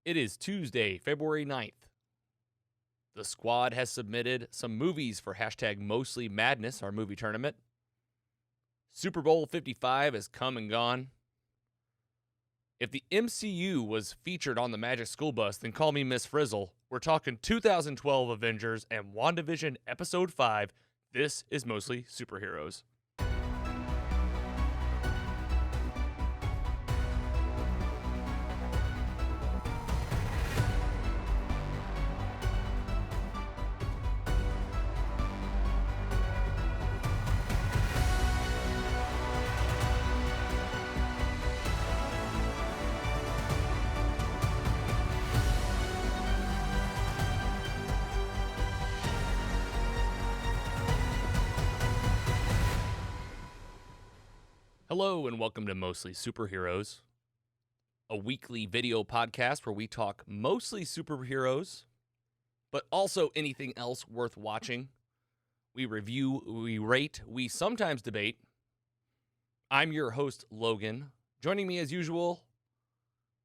It is Tuesday, February 9th. The squad has submitted some movies for hashtag Mostly Madness, our movie tournament. Super Bowl 55 has come and gone. If the MCU was featured on the Magic School Bus, then call me Miss Frizzle. We're talking 2012 Avengers and WandaVision Episode 5. This is Mostly Superheroes. Hello and welcome to Mostly Superheroes, a weekly video podcast where we talk mostly superheroes, but also anything else worth watching. We review, we rate, we sometimes debate. I'm your host, Logan. Joining me as usual,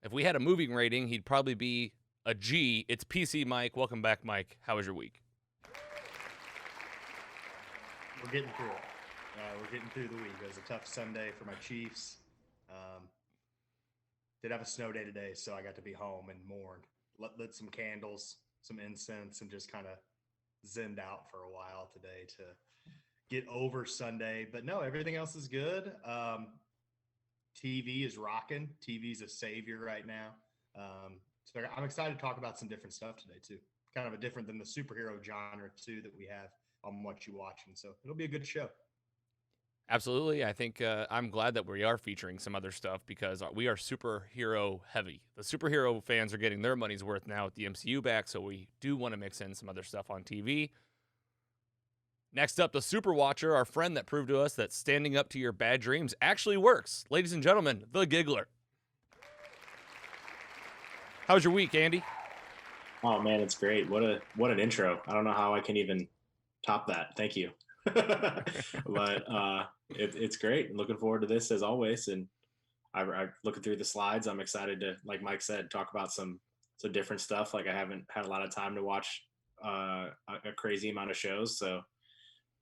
if we had a moving rating, he'd probably be a G. It's PC Mike. Welcome back, Mike. How was your week? We're getting through it. We're getting through the week. It was a tough Sunday for my Chiefs. Did have a snow day today, so I got to be home and mourned. Lit some candles, some incense, and just kind of zenned out for a while today to get over Sunday. But no, everything else is good. TV is rocking. TV's a savior right now. So I'm excited to talk about some different stuff today, too. Kind of a different than the superhero genre, too, that we have on What You Watching. So it'll be a good show. Absolutely. I think I'm glad that we are featuring some other stuff because we are superhero heavy. The superhero fans are getting their money's worth now with the MCU back, so we do want to mix in some other stuff on TV. Next up, the Super Watcher, our friend that proved to us that standing up to your bad dreams actually works. Ladies and gentlemen, the Giggler. How's your week, Andy? Oh man, it's great. What an intro. I don't know how I can even top that. Thank you. But it's great. Looking forward to this as always, and I'm looking through the slides. I'm excited to, like Mike said, talk about some different stuff. Like I haven't had a lot of time to watch a crazy amount of shows, so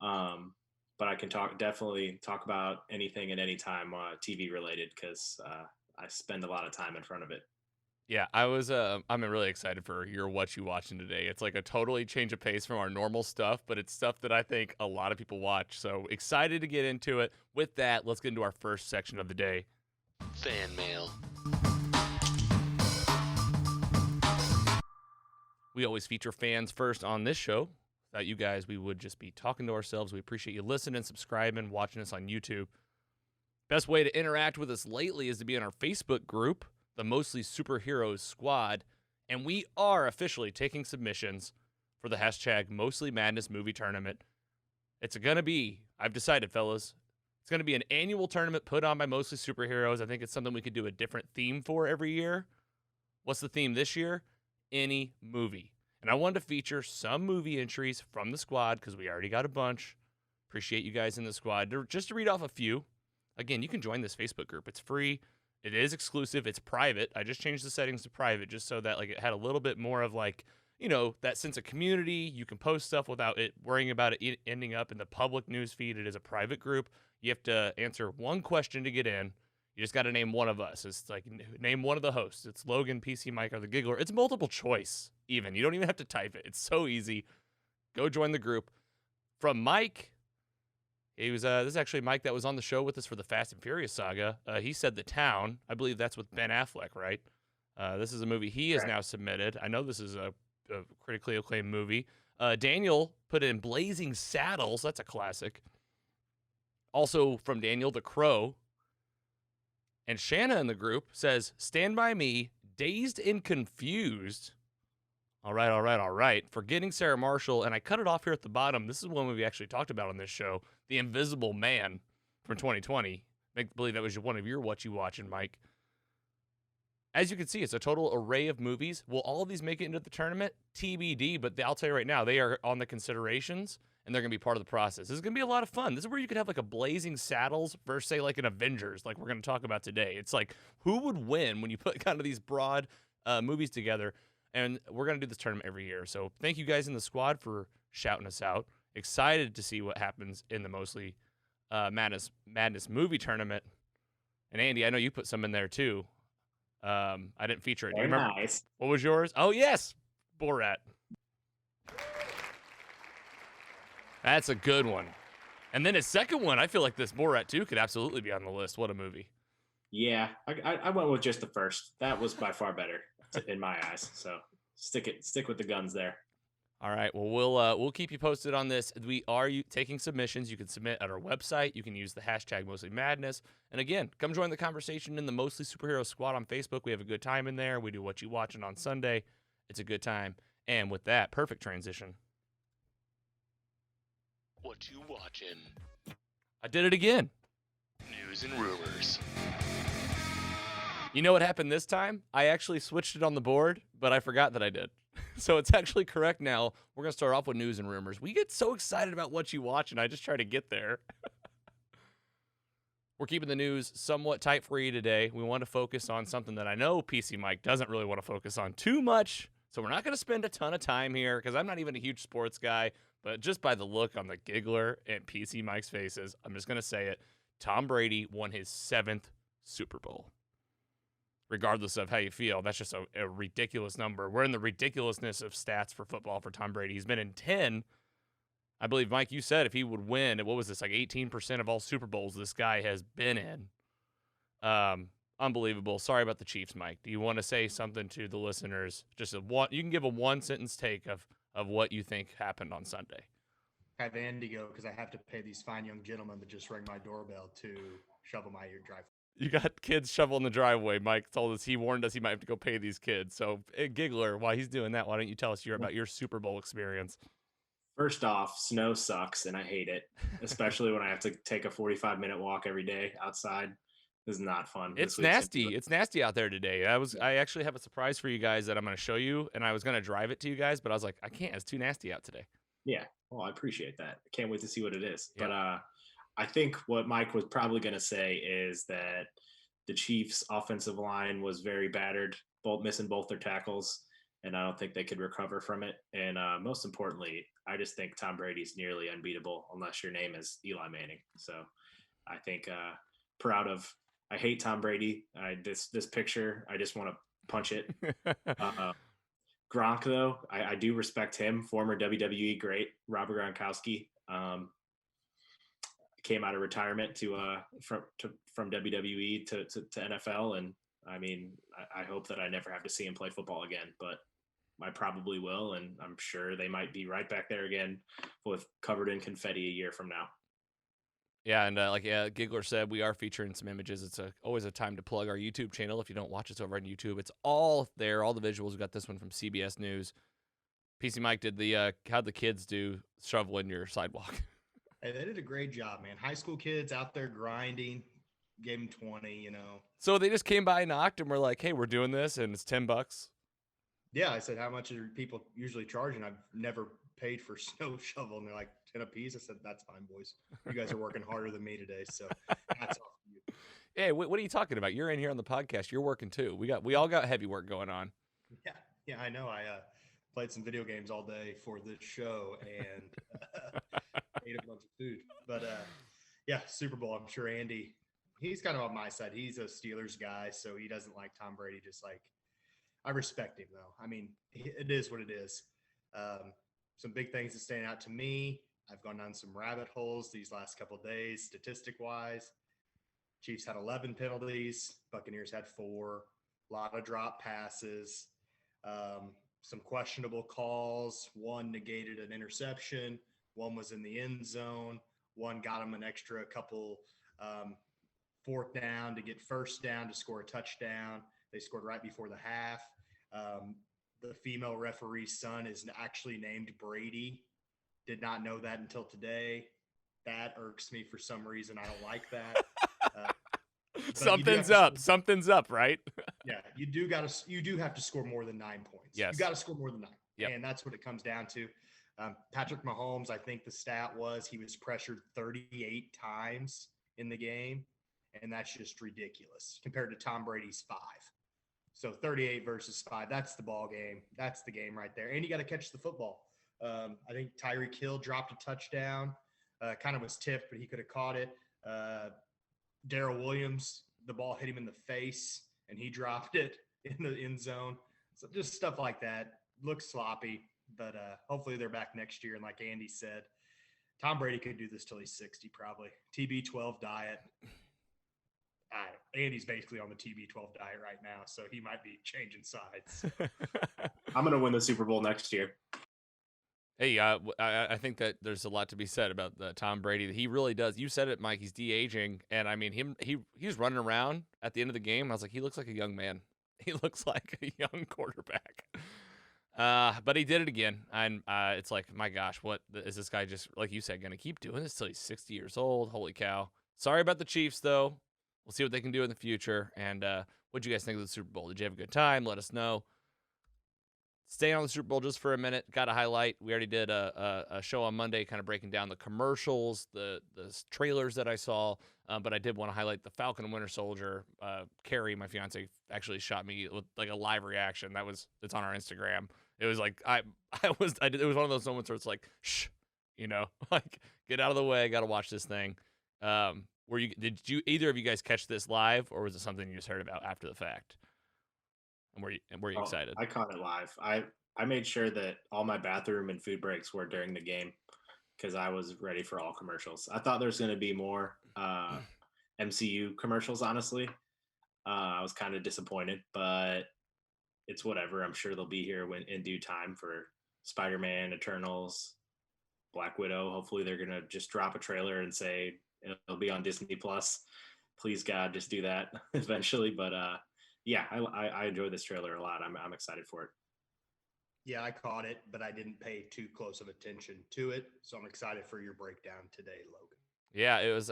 but I can definitely talk about anything at any time TV related because I spend a lot of time in front of it. Yeah, I'm really excited for your What You Watching today. It's like a totally change of pace from our normal stuff, but it's stuff that I think a lot of people watch. So excited to get into it. With that, let's get into our first section of the day. Fan mail. We always feature fans first on this show. Without you guys, we would just be talking to ourselves. We appreciate you listening, subscribing, watching us on YouTube. Best way to interact with us lately is to be in our Facebook group, the Mostly Superheroes Squad, and we are officially taking submissions for the hashtag Mostly Madness movie tournament. It's going to be, I've decided, fellas, it's going to be an annual tournament put on by Mostly Superheroes. I think it's something we could do a different theme for every year. What's the theme this year? Any movie. And I wanted to feature some movie entries from the squad because we already got a bunch. Appreciate you guys in the squad. Just to read off a few. Again, you can join this Facebook group. It's free. It is exclusive. It's private. I just changed the settings to private just so that like it had a little bit more of like, you know, that sense of community. You can post stuff without it worrying about it ending up in the public news feed. It is a private group. You have to answer one question to get in. You just got to name one of us. It's like name one of the hosts. It's Logan, PC, Mike, or the Giggler. It's multiple choice even. You don't even have to type it. It's so easy. Go join the group. From Mike, he was this is actually Mike that was on the show with us for the Fast and Furious saga. He said The Town. I believe that's with Ben Affleck, right? This is a movie he has now submitted. I know this is a critically acclaimed movie. Daniel put in Blazing Saddles. That's a classic. Also from Daniel, The Crow. And Shanna in the group says, Stand By Me, Dazed and Confused. All right. Forgetting Sarah Marshall, and I cut it off here at the bottom. This is one we actually talked about on this show, The Invisible Man from 2020. Make believe that was one of your What You Watching, Mike. As you can see, it's a total array of movies. Will all of these make it into the tournament? TBD, but I'll tell you right now, they are on the considerations, and they're going to be part of the process. This is going to be a lot of fun. This is where you could have like a Blazing Saddles versus, say, like an Avengers, like we're going to talk about today. It's like, who would win when you put kind of these broad movies together, and we're going to do this tournament every year. So thank you guys in the squad for shouting us out. Excited to see what happens in the Mostly Madness movie tournament. And Andy, I know you put some in there too. I didn't feature it. Do you remember? Nice. What was yours? Oh, yes. Borat. That's a good one. And then his second one, I feel like this Borat 2 could absolutely be on the list. What a movie. Yeah, I went with just the first. That was by far better in my eyes. So stick with the guns there. All right. Well, we'll keep you posted on this. We are taking submissions. You can submit at our website. You can use the hashtag Mostly Madness. And again, come join the conversation in the Mostly Superhero Squad on Facebook. We have a good time in there. We do What You Watching on Sunday. It's a good time. And with that, perfect transition. What you watching? I did it again. News and rumors. You know what happened this time? I actually switched it on the board, but I forgot that I did. So it's actually correct now. We're going to start off with news and rumors. We get so excited about what you watch, and I just try to get there. We're keeping the news somewhat tight for you today. We want to focus on something that I know PC Mike doesn't really want to focus on too much. So we're not going to spend a ton of time here because I'm not even a huge sports guy. But just by the look on the Giggler and PC Mike's faces, I'm just going to say it. Tom Brady won his 7th Super Bowl. Regardless of how you feel, that's just a ridiculous number. We're in the ridiculousness of stats for football for Tom Brady. He's been in 10. I believe, Mike, you said if he would win, what was this, like 18% of all Super Bowls this guy has been in. Unbelievable. Sorry about the Chiefs, Mike. Do you want to say something to the listeners? Just you can give a one-sentence take of what you think happened on Sunday. Have Andy go because I have to pay these fine young gentlemen that just rang my doorbell to shovel my driveway. You got kids shoveling the driveway. Mike told us, he warned us he might have to go pay these kids. So, Giggler, while he's doing that, why don't you tell us about your Super Bowl experience? First off, snow sucks and I hate it, especially when I have to take a 45-minute walk every day outside. This is not fun. It's nasty. It's nasty out there today. I actually have a surprise for you guys that I'm going to show you, and I was going to drive it to you guys, but I was like, I can't. It's too nasty out today. Yeah. Well, I appreciate that. I can't wait to see what it is. Yeah. But I think what Mike was probably going to say is that the Chiefs' offensive line was very battered, missing both their tackles, and I don't think they could recover from it. And most importantly, I just think Tom Brady's nearly unbeatable unless your name is Eli Manning. So I think I hate Tom Brady. This picture, I just want to punch it. Gronk, though, I do respect him. Former WWE great Robert Gronkowski came out of retirement from WWE to NFL, and I mean, I hope that I never have to see him play football again, but I probably will, and I'm sure they might be right back there again with covered in confetti a year from now. Yeah, and Giggler said, we are featuring some images. It's always a time to plug our YouTube channel. If you don't watch us over on YouTube, it's all there, all the visuals. We got this one from CBS News. PC Mike did how'd the kids do shoveling your sidewalk? Hey, they did a great job, man. High school kids out there grinding, gave them 20, So they just came by, knocked, and were like, hey, we're doing this, and it's $10. Yeah, I said, how much are people usually charging? I've never paid for snow shovel, and they're like 10 a piece. I said, that's fine, boys. You guys are working harder than me today, so hats off to you. Hey, what are you talking about? You're in here on the podcast. You're working too. We all got heavy work going on. Yeah, I know. I played some video games all day for this show and ate a bunch of food. But yeah, Super Bowl. I'm sure Andy, he's kind of on my side. He's a Steelers guy, so he doesn't like Tom Brady. Just like I respect him, though. I mean, it is what it is. Some big things that stand out to me. I've gone down some rabbit holes these last couple of days, statistic-wise. Chiefs had 11 penalties. Buccaneers had 4. A lot of drop passes. Some questionable calls. One negated an interception. One was in the end zone. One got them an extra couple fourth down to get first down to score a touchdown. They scored right before the half. The female referee's son is actually named Brady. Did not know that until today. That irks me for some reason. I don't like that. Something's up. Something's up, right? Yeah, you do have to score more than 9 points. Yes. You got to score more than 9. Yep. And that's what it comes down to. Patrick Mahomes, I think the stat was he was pressured 38 times in the game, and that's just ridiculous compared to Tom Brady's 5. So 38 versus 5, that's the ball game. That's the game right there. And you got to catch the football. I think Tyreek Hill dropped a touchdown. Kind of was tipped, but he could have caught it. Darrell Williams, the ball hit him in the face, and he dropped it in the end zone. So just stuff like that. Looks sloppy, but hopefully they're back next year. And like Andy said, Tom Brady could do this till he's 60 probably. TB12 diet. Andy's basically on the TB12 diet right now, so he might be changing sides. I'm going to win the Super Bowl next year. Hey, I think that there's a lot to be said about Tom Brady. He really does. You said it, Mike. He's de-aging, and I mean, he was running around at the end of the game. I was like, he looks like a young man. He looks like a young quarterback. But he did it again, and it's like, my gosh, what is this guy just, like you said, going to keep doing this till he's 60 years old? Holy cow. Sorry about the Chiefs, though. We'll see what they can do in the future. And what'd you guys think of the Super Bowl? Did you have a good time? Let us know. Staying on the Super Bowl just for a minute, got to highlight. We already did a show on Monday kind of breaking down the commercials, the trailers that I saw, but I did want to highlight the Falcon and Winter Soldier. Carrie, my fiance, actually shot me with like a live reaction. It's on our Instagram. It was like it was one of those moments where it's like, shh, like get out of the way. Got to watch this thing. Did you either of you guys catch this live, or was it something you just heard about after the fact? And were you excited? I caught it live. I made sure that all my bathroom and food breaks were during the game because I was ready for all commercials. I thought there was going to be more MCU commercials, honestly. I was kind of disappointed, but it's whatever. I'm sure they'll be here in due time for Spider-Man, Eternals, Black Widow. Hopefully they're going to just drop a trailer and say it'll be on Disney Plus. Please, God, just do that eventually. But yeah, I enjoyed this trailer a lot. I'm excited for it. Yeah, I caught it, but I didn't pay too close of attention to it. So I'm excited for your breakdown today, Logan. Yeah, it was.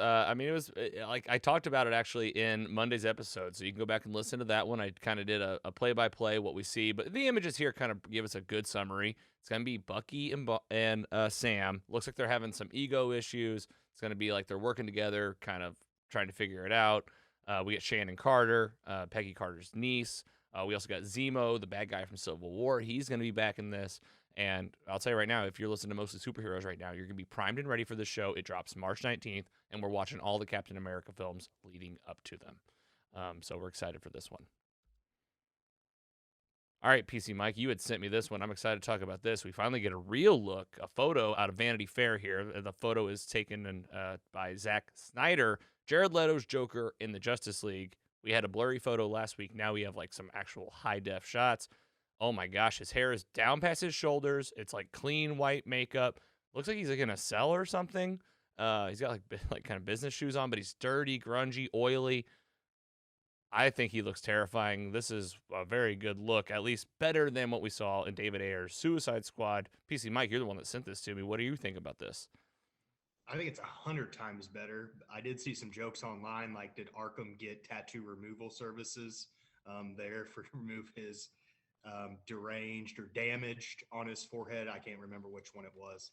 Like I talked about it actually in Monday's episode, so you can go back and listen to that one. I kind of did a play-by-play what we see, but the images here kind of give us a good summary. It's gonna be Bucky and Sam. Looks like they're having some ego issues. It's gonna be like they're working together, kind of trying to figure it out. We get Shannon Carter, Peggy Carter's niece. We also got Zemo, the bad guy from Civil War. He's going to be back in this. And I'll tell you right now, if you're listening to Mostly Superheroes right now, you're going to be primed and ready for this show. It drops March 19th, and we're watching all the Captain America films leading up to them. So we're excited for this one. All right, PC Mike, you had sent me this one. I'm excited to talk about this. We finally get a real look, a photo out of Vanity Fair here. The photo is taken by Zack Snyder, Jared Leto's Joker in the Justice League. We had a blurry photo last week. Now we have like some actual high-def shots. Oh my gosh, his hair is down past his shoulders. It's like clean white makeup. Looks like he's like in a cell or something. He's got like kind of business shoes on, but he's dirty, grungy, oily. I think he looks terrifying. This is a very good look, at least better than what we saw in David Ayer's Suicide Squad. PC Mike, you're the one that sent this to me. What do you think about this? I think it's 100 times better. I did see some jokes online, like did Arkham get tattoo removal services there for remove his deranged or damaged on his forehead? I can't remember which one it was.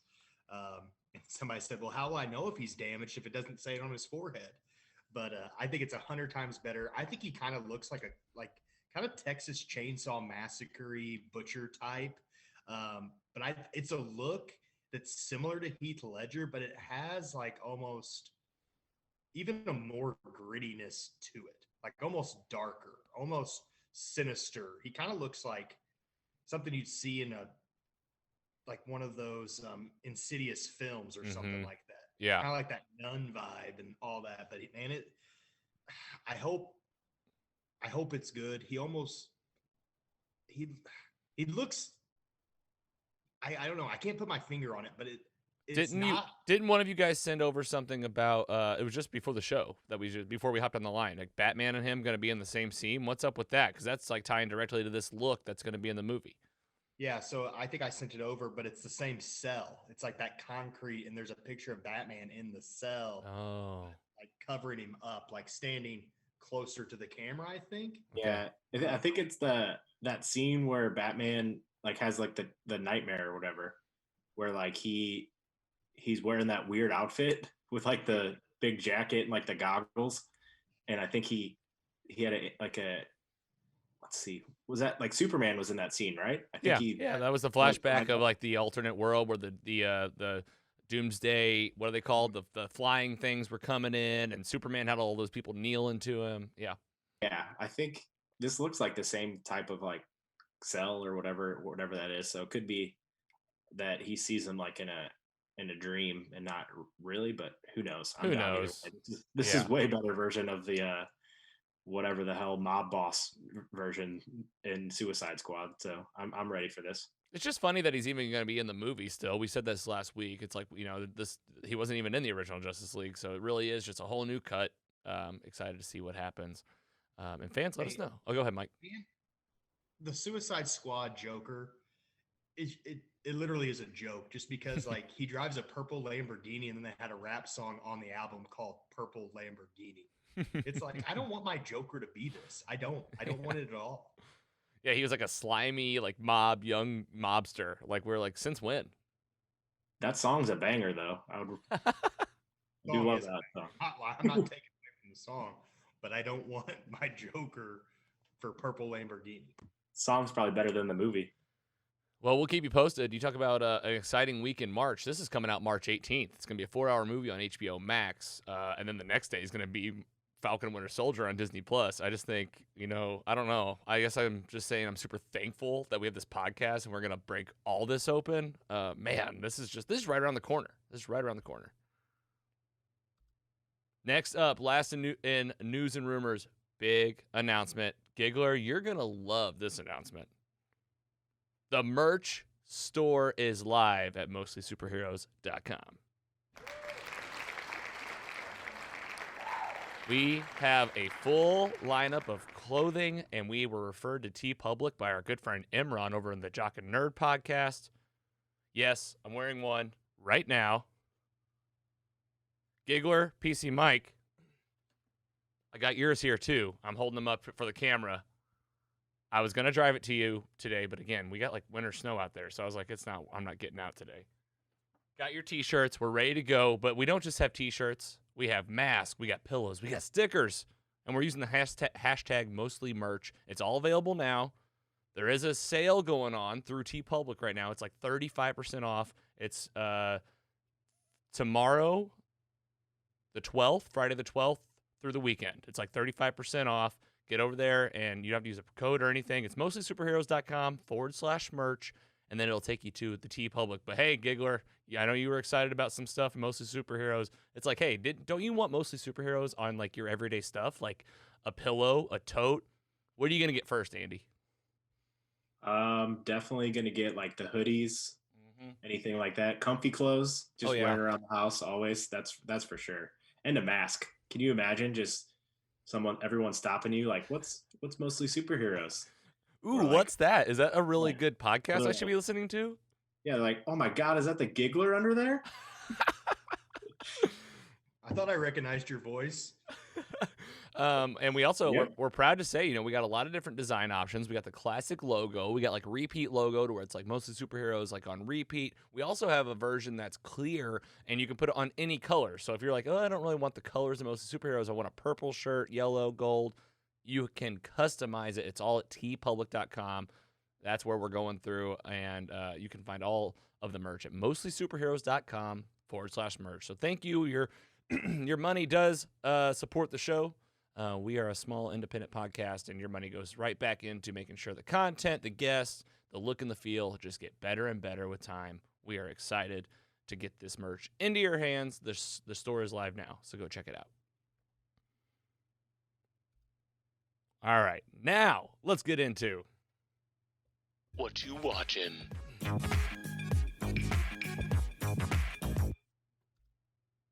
And somebody said, well, how will I know if he's damaged if it doesn't say it on his forehead? But I think it's 100 times better. I think he kind of looks like kind of Texas Chainsaw Massacre-y butcher type. But it's a look that's similar to Heath Ledger, but it has like almost even a more grittiness to it, like almost darker, almost sinister. He kind of looks like something you'd see in like one of those Insidious films or something like that. Yeah, kind of like that nun vibe and all that. But man, I hope it's good. He looks. I don't know. I can't put my finger on it, but didn't one of you guys send over something about it was just before the show that before we hopped on the line, like Batman and him going to be in the same scene? What's up with that? Because that's like tying directly to this look that's going to be in the movie. Yeah, so I think I sent it over, but it's the same cell. It's like that concrete, and there's a picture of Batman in the cell, like covering him up, like standing closer to the camera, I think. Yeah, I think it's that scene where Batman like has like the nightmare or whatever, where like he's wearing that weird outfit with like the big jacket and like the goggles, and I think he had a let's see. Was that like Superman was in that scene, right? I Yeah, think yeah, that was the flashback of like the alternate world where the Doomsday, what are they called? The flying things were coming in, and Superman had all those people kneeling to him. Yeah, Yeah, I think this looks like the same type of like cell or whatever that is. So it could be that he sees him like in a dream and not really, but who knows? I'm who down either knows? way. This is way better version of the whatever the hell mob boss version in Suicide Squad. So I'm ready for this. It's just funny that he's even going to be in the movie still. We said this last week. It's like, he wasn't even in the original Justice League, so it really is just a whole new cut. Excited to see what happens. And fans, let us know. Oh, go ahead, Mike. The Suicide Squad Joker, it literally is a joke just because like he drives a purple Lamborghini and then they had a rap song on the album called Purple Lamborghini. It's like, I don't want my Joker to be this. I don't want it at all. Yeah, he was like a slimy, like young mobster. Like we're like, since when? That song's a banger, though. I do love that song. I'm not taking away from the song, but I don't want my Joker for Purple Lamborghini. Song's probably better than the movie. Well, we'll keep you posted. You talk about an exciting week in March. This is coming out March 18th. It's going to be a 4-hour movie on HBO Max. And then the next day is going to be Falcon and Winter Soldier on Disney Plus. I just think, I don't know. I guess I'm just saying I'm super thankful that we have this podcast and we're going to break all this open. Man, this is right around the corner. This is right around the corner. Next up, last in news and rumors, big announcement. Giggler, you're going to love this announcement. The merch store is live at mostlysuperheroes.com. We have a full lineup of clothing, and we were referred to TeePublic by our good friend Imran over in the Jock and Nerd podcast. Yes, I'm wearing one right now. Giggler, PC Mike, I got yours here too. I'm holding them up for the camera. I was going to drive it to you today, but again, we got like winter snow out there, so I was like, I'm not getting out today. Got your t-shirts. We're ready to go, but we don't just have t-shirts. We have masks, we got pillows, we got stickers, and we're using the hashtag mostly merch. It's all available now. There is a sale going on through TeePublic right now. It's like 35% off. It's tomorrow, the 12th, Friday the 12th, through the weekend. It's like 35% off. Get over there, and you don't have to use a code or anything. It's mostlysuperheroes.com/merch, and then it'll take you to the TeePublic. But hey, Giggler, yeah, I know you were excited about some stuff in Mostly Superheroes. It's like, hey, don't you want Mostly Superheroes on like your everyday stuff, like a pillow, a tote? What are you gonna get first, Andy? Definitely gonna get like the hoodies, anything like that. Comfy clothes, just wearing around the house always. That's for sure. And a mask. Can you imagine just everyone stopping you like, what's Mostly Superheroes? Ooh, like, what's that? Is that a really good podcast I should be listening to? Yeah, like, oh my God, is that the Giggler under there? I thought I recognized your voice. And we also, we're proud to say, we got a lot of different design options. We got the classic logo. We got like repeat logo to where it's like Mostly Superheroes like on repeat. We also have a version that's clear and you can put it on any color. So if you're like, oh, I don't really want the colors of Mostly Superheroes. I want a purple shirt, yellow, gold. You can customize it. It's all at teepublic.com. That's where we're going through. And you can find all of the merch at mostlysuperheroes.com/merch. So thank you. Your money does support the show. We are a small independent podcast, and your money goes right back into making sure the content, the guests, the look and the feel just get better and better with time. We are excited to get this merch into your hands. The store is live now, so go check it out. All right, now let's get into What You Watching.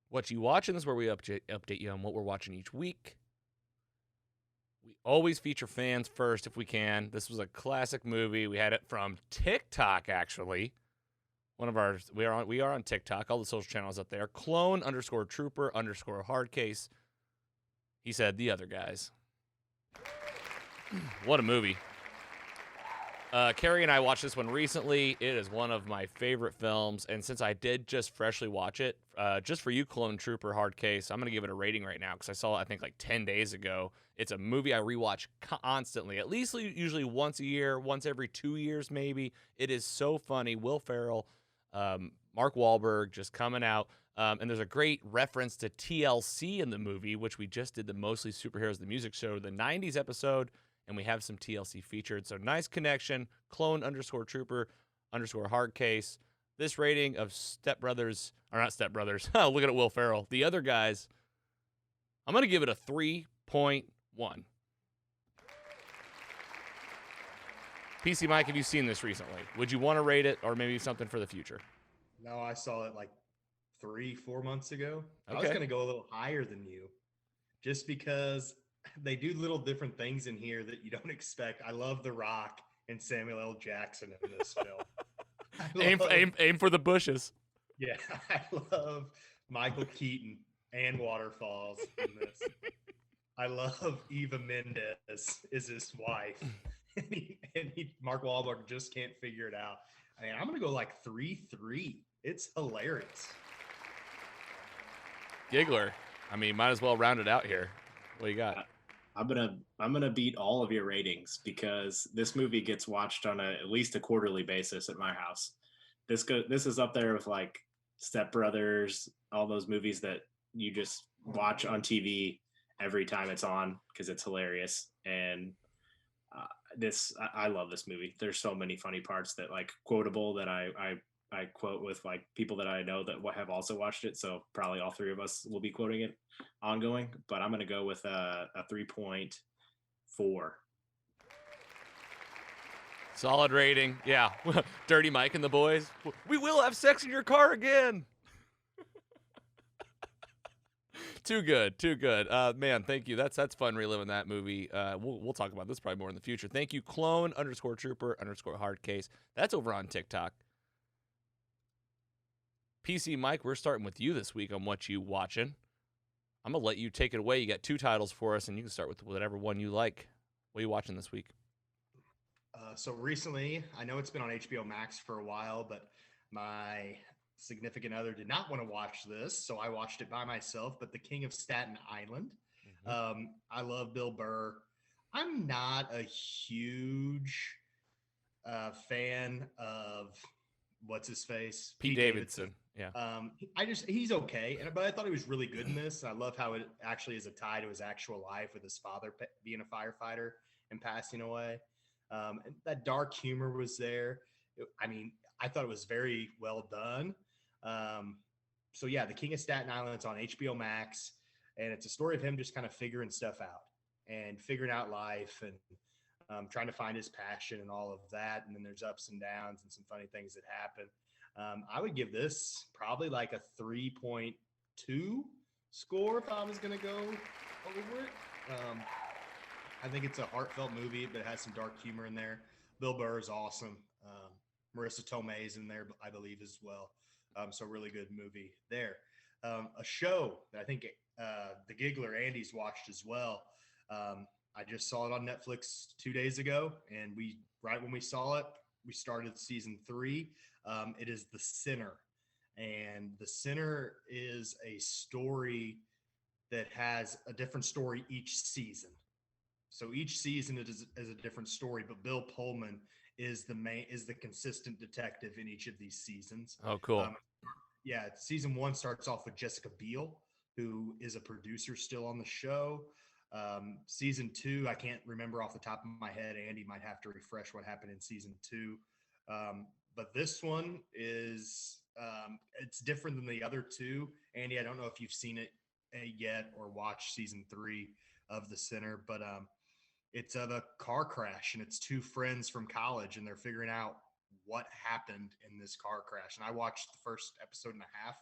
What You Watching is where we update you on what we're watching each week. We always feature fans first if we can. This was a classic movie. We had it from TikTok, actually. We are on TikTok, all the social channels up there. Clone_Trooper_Hardcase. He said the other guys. What a movie. Carrie and I watched this one recently. It is one of my favorite films, and since I did just freshly watch it just for you, Clone Trooper Hard Case, I'm going to give it a rating right now because I saw it, I think, like 10 days ago. It's a movie I rewatch constantly, at least usually once a year, once every 2 years maybe. It is so funny. Will Ferrell, Mark Wahlberg just coming out. And there's a great reference to TLC in the movie, which we just did the Mostly Superheroes the Music Show, the 90s episode, and we have some TLC featured. So nice connection. Clone_Trooper _ Hard Case. This rating of Step Brothers, or not Step Brothers, looking at Will Ferrell, the other guys, I'm going to give it a 3.1. PC Mike, have you seen this recently? Would you want to rate it or maybe something for the future? No, I saw it like 3-4 months ago. I was Okay. going to go a little higher than you just because they do little different things in here that you don't expect. I love The Rock and Samuel L. Jackson in this film. Aim for the bushes. Yeah, I love Michael Keaton and Waterfalls in this. I love Eva Mendes is his wife. and Mark Wahlberg just can't figure it out. I mean, I'm going to go like 3-3. It's hilarious. Giggler. I mean, might as well round it out here. What you got? I'm gonna beat all of your ratings because this movie gets watched on at least a quarterly basis at my house. This is up there with like Step Brothers, all those movies that you just watch on TV every time it's on because it's hilarious. And I love this movie. There's so many funny parts that like quotable that I quote with like people that I know that have also watched it. So probably all three of us will be quoting it ongoing, but I'm going to go with a 3.4. Solid rating. Yeah. Dirty Mike and the boys. We will have sex in your car again. Too good. Man, thank you. That's fun reliving that movie. We'll talk about this probably more in the future. Thank you, Clone_Trooper _ Hard Case. That's over on TikTok. PC Mike, we're starting with you this week on what you watching. I'm going to let you take it away. You got 2 titles for us, and you can start with whatever one you like. What are you watching this week? So recently, I know it's been on HBO Max for a while, but my significant other did not want to watch this, so I watched it by myself. But The King of Staten Island. I love Bill Burr. I'm not a huge fan of what's his face, Pete Davidson. Yeah. He's okay, but I thought he was really good in this. I love how it actually is a tie to his actual life with his father being a firefighter and passing away. And that dark humor was there. I thought it was very well done. So yeah, The King of Staten Island is on HBO Max, and it's a story of him just kind of figuring stuff out and figuring out life and trying to find his passion and all of that. And then there's ups and downs and some funny things that happen. I would give this probably like a 3.2 score if I was going to go over it. I think it's a heartfelt movie, but it has some dark humor in there. Bill Burr is awesome. Marissa Tomei is in there, I believe, as well. So really good movie there. A show that I think the Giggler Andy's watched as well. I just saw it on Netflix 2 days ago, and right when we saw it, we started season 3. It is The Sinner, and The Sinner is a story that has a different story each season. So each season is a different story, but Bill Pullman is the consistent detective in each of these seasons. Oh, cool. Season 1 starts off with Jessica Biel, who is a producer still on the show. Season 2, I can't remember off the top of my head. Andy might have to refresh what happened in season 2. But this one is it's different than the other 2. Andy, I don't know if you've seen it yet or watched season 3 of The Sinner, but it's of a car crash, and it's 2 friends from college, and they're figuring out what happened in this car crash. And I watched the first episode and a half,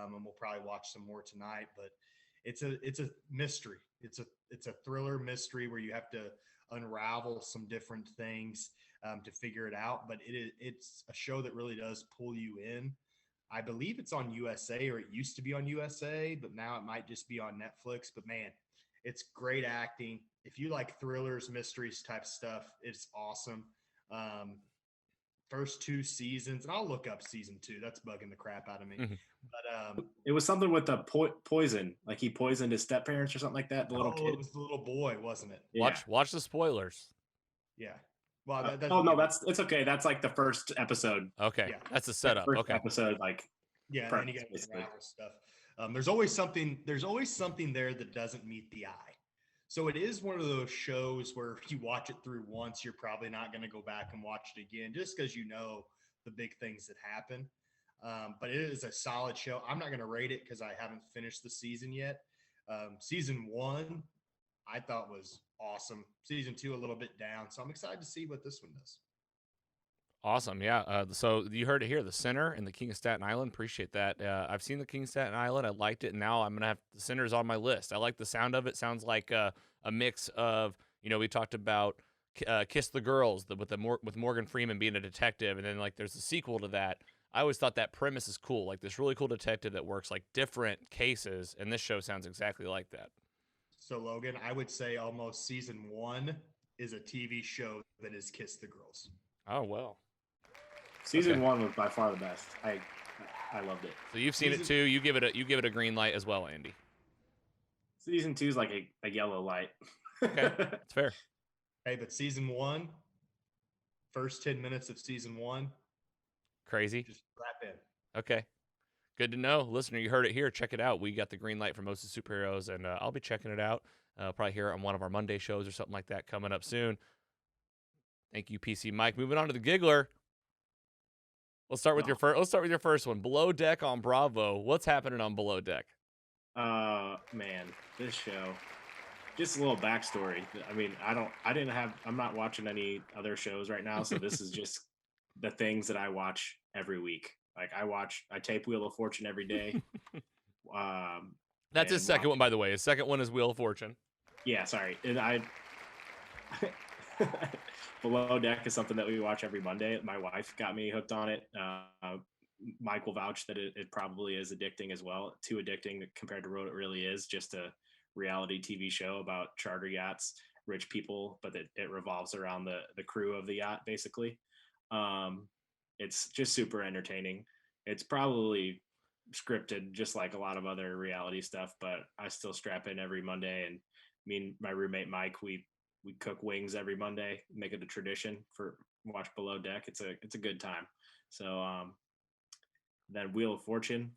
and we'll probably watch some more tonight. But it's a mystery. It's a thriller mystery where you have to unravel some different things to figure it out. But it's a show that really does pull you in. I believe it's on USA, or it used to be on USA, but now it might just be on Netflix. But man, it's great acting. If you like thrillers, mysteries type stuff, it's awesome. first 2 seasons, and I'll look up season 2. That's bugging the crap out of me. Mhm. But It was something with the poison, like he poisoned his step parents or something like that. The little kid. it was the little boy, wasn't it? Yeah. Watch the spoilers. Yeah. Well, that's Oh no, it's okay. That's like the first episode. Okay, Yeah. that's the setup. First Okay, episode, like yeah, and then you got the basically. Ravel stuff. There's always something there that doesn't meet the eye. So it is one of those shows where if you watch it through once, you're probably not going to go back and watch it again, just because you know the big things that happen. But it is a solid show. I'm not going to rate it because I haven't finished the season yet. Season 1, I thought was awesome. Season 2, a little bit down. So I'm excited to see what this one does. awesome. Yeah. So you heard it here. The Sinner and the King of Staten Island. Appreciate that. I've seen the King of Staten Island. I liked it. And now I'm gonna have the Sinner's on my list. I like the sound of it. Sounds like a mix of, we talked about Kiss the Girls with Morgan Freeman being a detective, and then like there's a sequel to that. I always thought that premise is cool. Like this really cool detective that works like different cases, and this show sounds exactly like that. So Logan, I would say almost season 1 is a TV show that is Kiss the Girls. Oh well. Season 1 was by far the best. I loved it. So you've seen it too. You give it a green light as well, Andy. Season 2 is like a yellow light. Okay, that's fair. Hey, but season 1, first 10 minutes of season 1, Crazy. just strap in. Okay. Good to know. Listener, you heard it here. Check it out. We got the green light for most of the superheroes, and I'll be checking it out. Probably here on one of our Monday shows or something like that coming up soon. Thank you, PC Mike. Moving on to the giggler. Let's start with your first. Let's start with your first one. Below Deck on Bravo. What's happening on Below Deck? Man, this show. Just a little backstory. I mean, I'm not watching any other shows right now, so this is just the things that I watch every week. Like I tape Wheel of Fortune every day. That's his second one, by the way. His second one is Wheel of Fortune. Yeah, sorry. And Below Deck is something that we watch every Monday. My wife got me hooked on it. Mike will vouch that it probably is addicting as well. Too addicting compared to what it really is. Just a reality TV show about charter yachts, rich people, but it revolves around the crew of the yacht, basically. It's just super entertaining. It's probably scripted, just like a lot of other reality stuff, but I still strap in every Monday. And me and my roommate Mike, we cook wings every Monday, make it a tradition for watch Below Deck. It's a good time. So then Wheel of Fortune.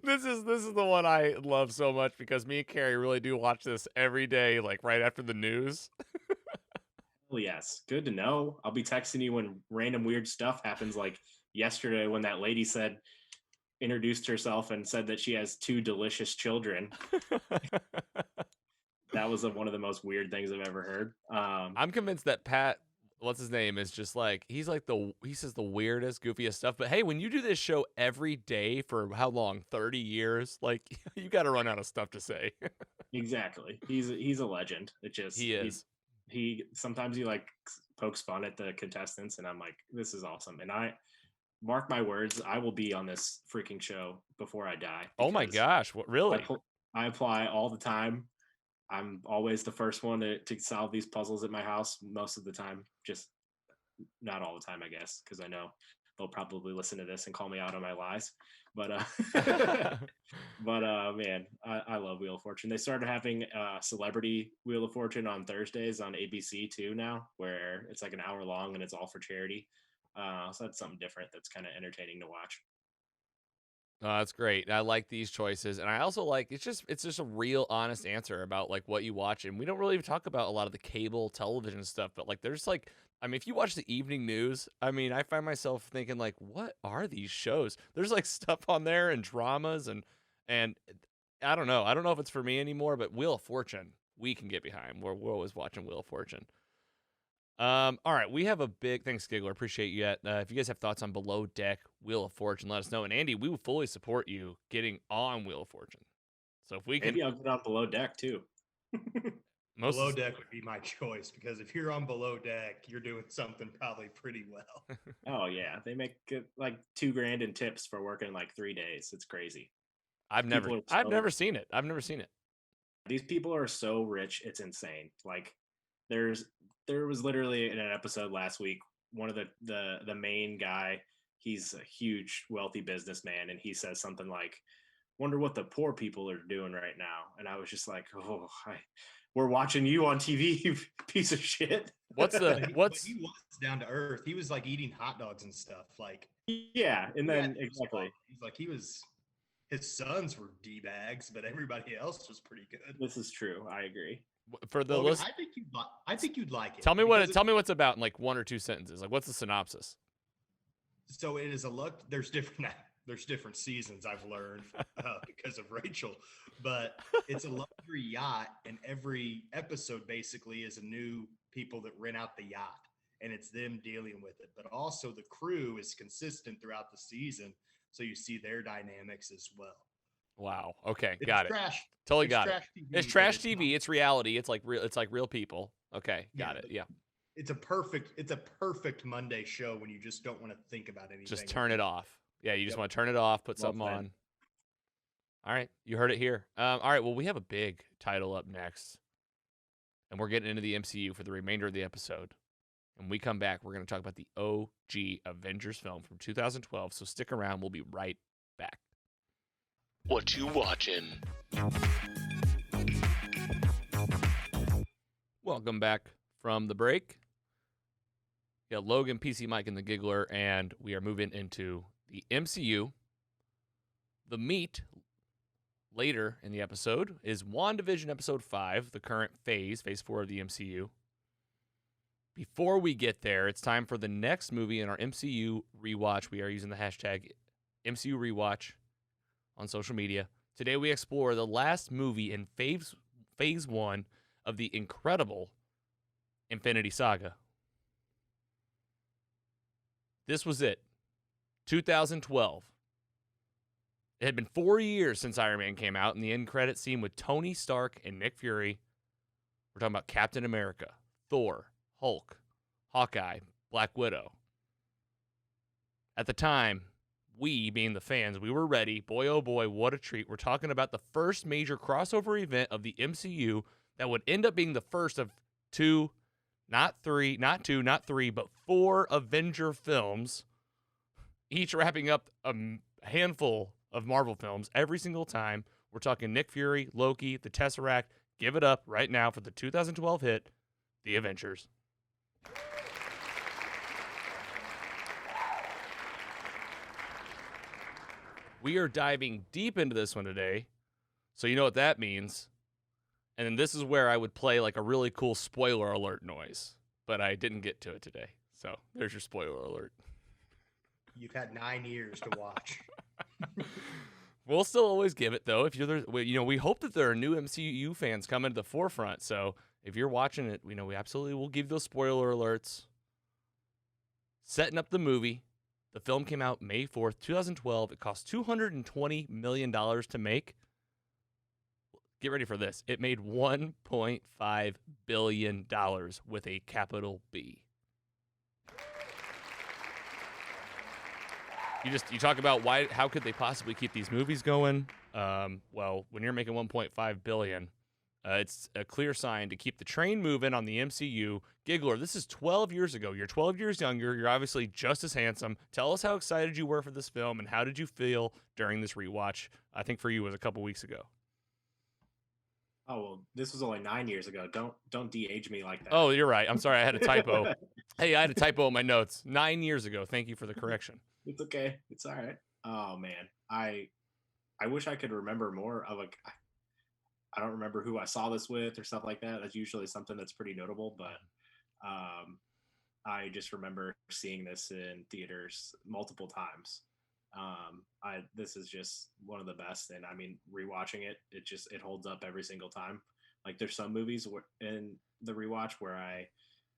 This is the one I love so much because me and Carrie really do watch this every day, like right after the news. Well, yes, good to know. I'll be texting you when random weird stuff happens, like yesterday when that lady introduced herself and said that she has 2 delicious children. That was one of the most weird things I've ever heard. I'm convinced that Pat, what's his name, is just like he says the weirdest, goofiest stuff. But hey, when you do this show every day for how long? 30 years? Like you got to run out of stuff to say. Exactly. He's a legend. It just he is. He sometimes he like pokes fun at the contestants, and I'm like, this is awesome. And I mark my words, I will be on this freaking show before I die. Oh my gosh! What really? I apply all the time. I'm always the first one to solve these puzzles at my house most of the time. Just not all the time, I guess, because I know they'll probably listen to this and call me out on my lies. But man, I love Wheel of Fortune. They started having Celebrity Wheel of Fortune on Thursdays on ABC too now, where it's like an hour long and it's all for charity. So that's something different that's kind of entertaining to watch. That's great. I like these choices, and I also like it's just a real honest answer about like what you watch, and we don't really talk about a lot of the cable television stuff, but like there's like, I mean, if you watch the evening news, I mean, I find myself thinking like, what are these shows? There's like stuff on there and dramas and I don't know if it's for me anymore, but Wheel of Fortune we can get behind. We're always watching Wheel of Fortune. All right, we have a big thanks, Giggler. Appreciate you. If you guys have thoughts on Below Deck, Wheel of Fortune, let us know. And Andy, we will fully support you getting on Wheel of Fortune. So if we can, maybe I'll get on Below Deck too. Below Deck would be my choice because if you're on Below Deck, you're doing something probably pretty well. Oh yeah, they make like $2,000 in tips for working like 3 days. It's crazy. I've never seen it. I've never seen it. These people are so rich, it's insane. Like there was literally in an episode last week one of the main guy, he's a huge wealthy businessman, and he says something like, "Wonder what the poor people are doing right now." And I was just like, "Oh, we're watching you on TV, you piece of shit." What's But he was down to earth. He was like eating hot dogs and stuff. Like, yeah, and then exactly. He's like, his sons were D-bags, but everybody else was pretty good. This is true. I agree. For the Logan, list, I think you'd like it. tell me what's about in like 1 or 2 sentences. Like, what's the synopsis? So it is a look. There's different seasons, I've learned because of Rachel, but it's a luxury yacht, and every episode basically is a new people that rent out the yacht, and it's them dealing with it. But also the crew is consistent throughout the season, so you see their dynamics as well. Wow. Okay, got it. Trash. Totally It's got it. trash TV, It's but trash it's TV. not- It's reality. It's like real people. Okay, got Yeah, it. Yeah. It's a perfect Monday show when you just don't want to think about anything. Just turn it off. Yeah, you just Yep. want to turn it off, put Well something said. on. All right, you heard it here. All right, well, we have a big title up next, and we're getting into the MCU for the remainder of the episode. When we come back, we're going to talk about the OG Avengers film from 2012. So stick around. We'll be right back. What you watching? Welcome back from the break. Yeah, Logan, PC Mike, and the Giggler, and we are moving into the MCU. The meat later in the episode is WandaVision episode 5, the current phase 4 of the MCU. Before we get there, it's time for the next movie in our MCU rewatch. We are using the hashtag MCU rewatch on social media. Today we explore the last movie in phase 1 of the incredible Infinity Saga. This was it. 2012. It had been 4 years since Iron Man came out, and the end credit scene with Tony Stark and Nick Fury. We're talking about Captain America, Thor, Hulk, Hawkeye, Black Widow. At the time, we, being the fans, we were ready. Boy, oh boy, what a treat. We're talking about the first major crossover event of the MCU that would end up being the first of 2, not 3, not 3, but 4 Avenger films, each wrapping up a handful of Marvel films every single time. We're talking Nick Fury, Loki, the Tesseract. Give it up right now for the 2012 hit, The Avengers. We are diving deep into this one today, so you know what that means. And then this is where I would play like a really cool spoiler alert noise, but I didn't get to it today. So there's your spoiler alert. You've had 9 years to watch. We'll still always give it though. If you're there, we hope that there are new MCU fans coming to the forefront. So if you're watching it, we absolutely will give those spoiler alerts. Setting up the movie. The film came out May 4th, 2012. It cost $220 million to make. Get ready for this. It made $1.5 billion with a capital B. You talk about how could they possibly keep these movies going? Well, when you're making $1.5 billion, it's a clear sign to keep the train moving on the MCU. Giggler, this is 12 years ago. You're 12 years younger. You're obviously just as handsome. Tell us how excited you were for this film and how did you feel during this rewatch? I think for you it was a couple weeks ago. Oh, well, this was only 9 years ago. Don't de-age me like that. Oh, you're right. I'm sorry. I had a typo. Hey, I had a typo in my notes. 9 years ago. Thank you for the correction. It's okay. It's all right. Oh man, I wish I could remember more of I don't remember who I saw this with or stuff like that. That's usually something that's pretty notable, but I just remember seeing this in theaters multiple times. This is just one of the best, and I mean, rewatching it, it holds up every single time. Like there's some movies in the rewatch where I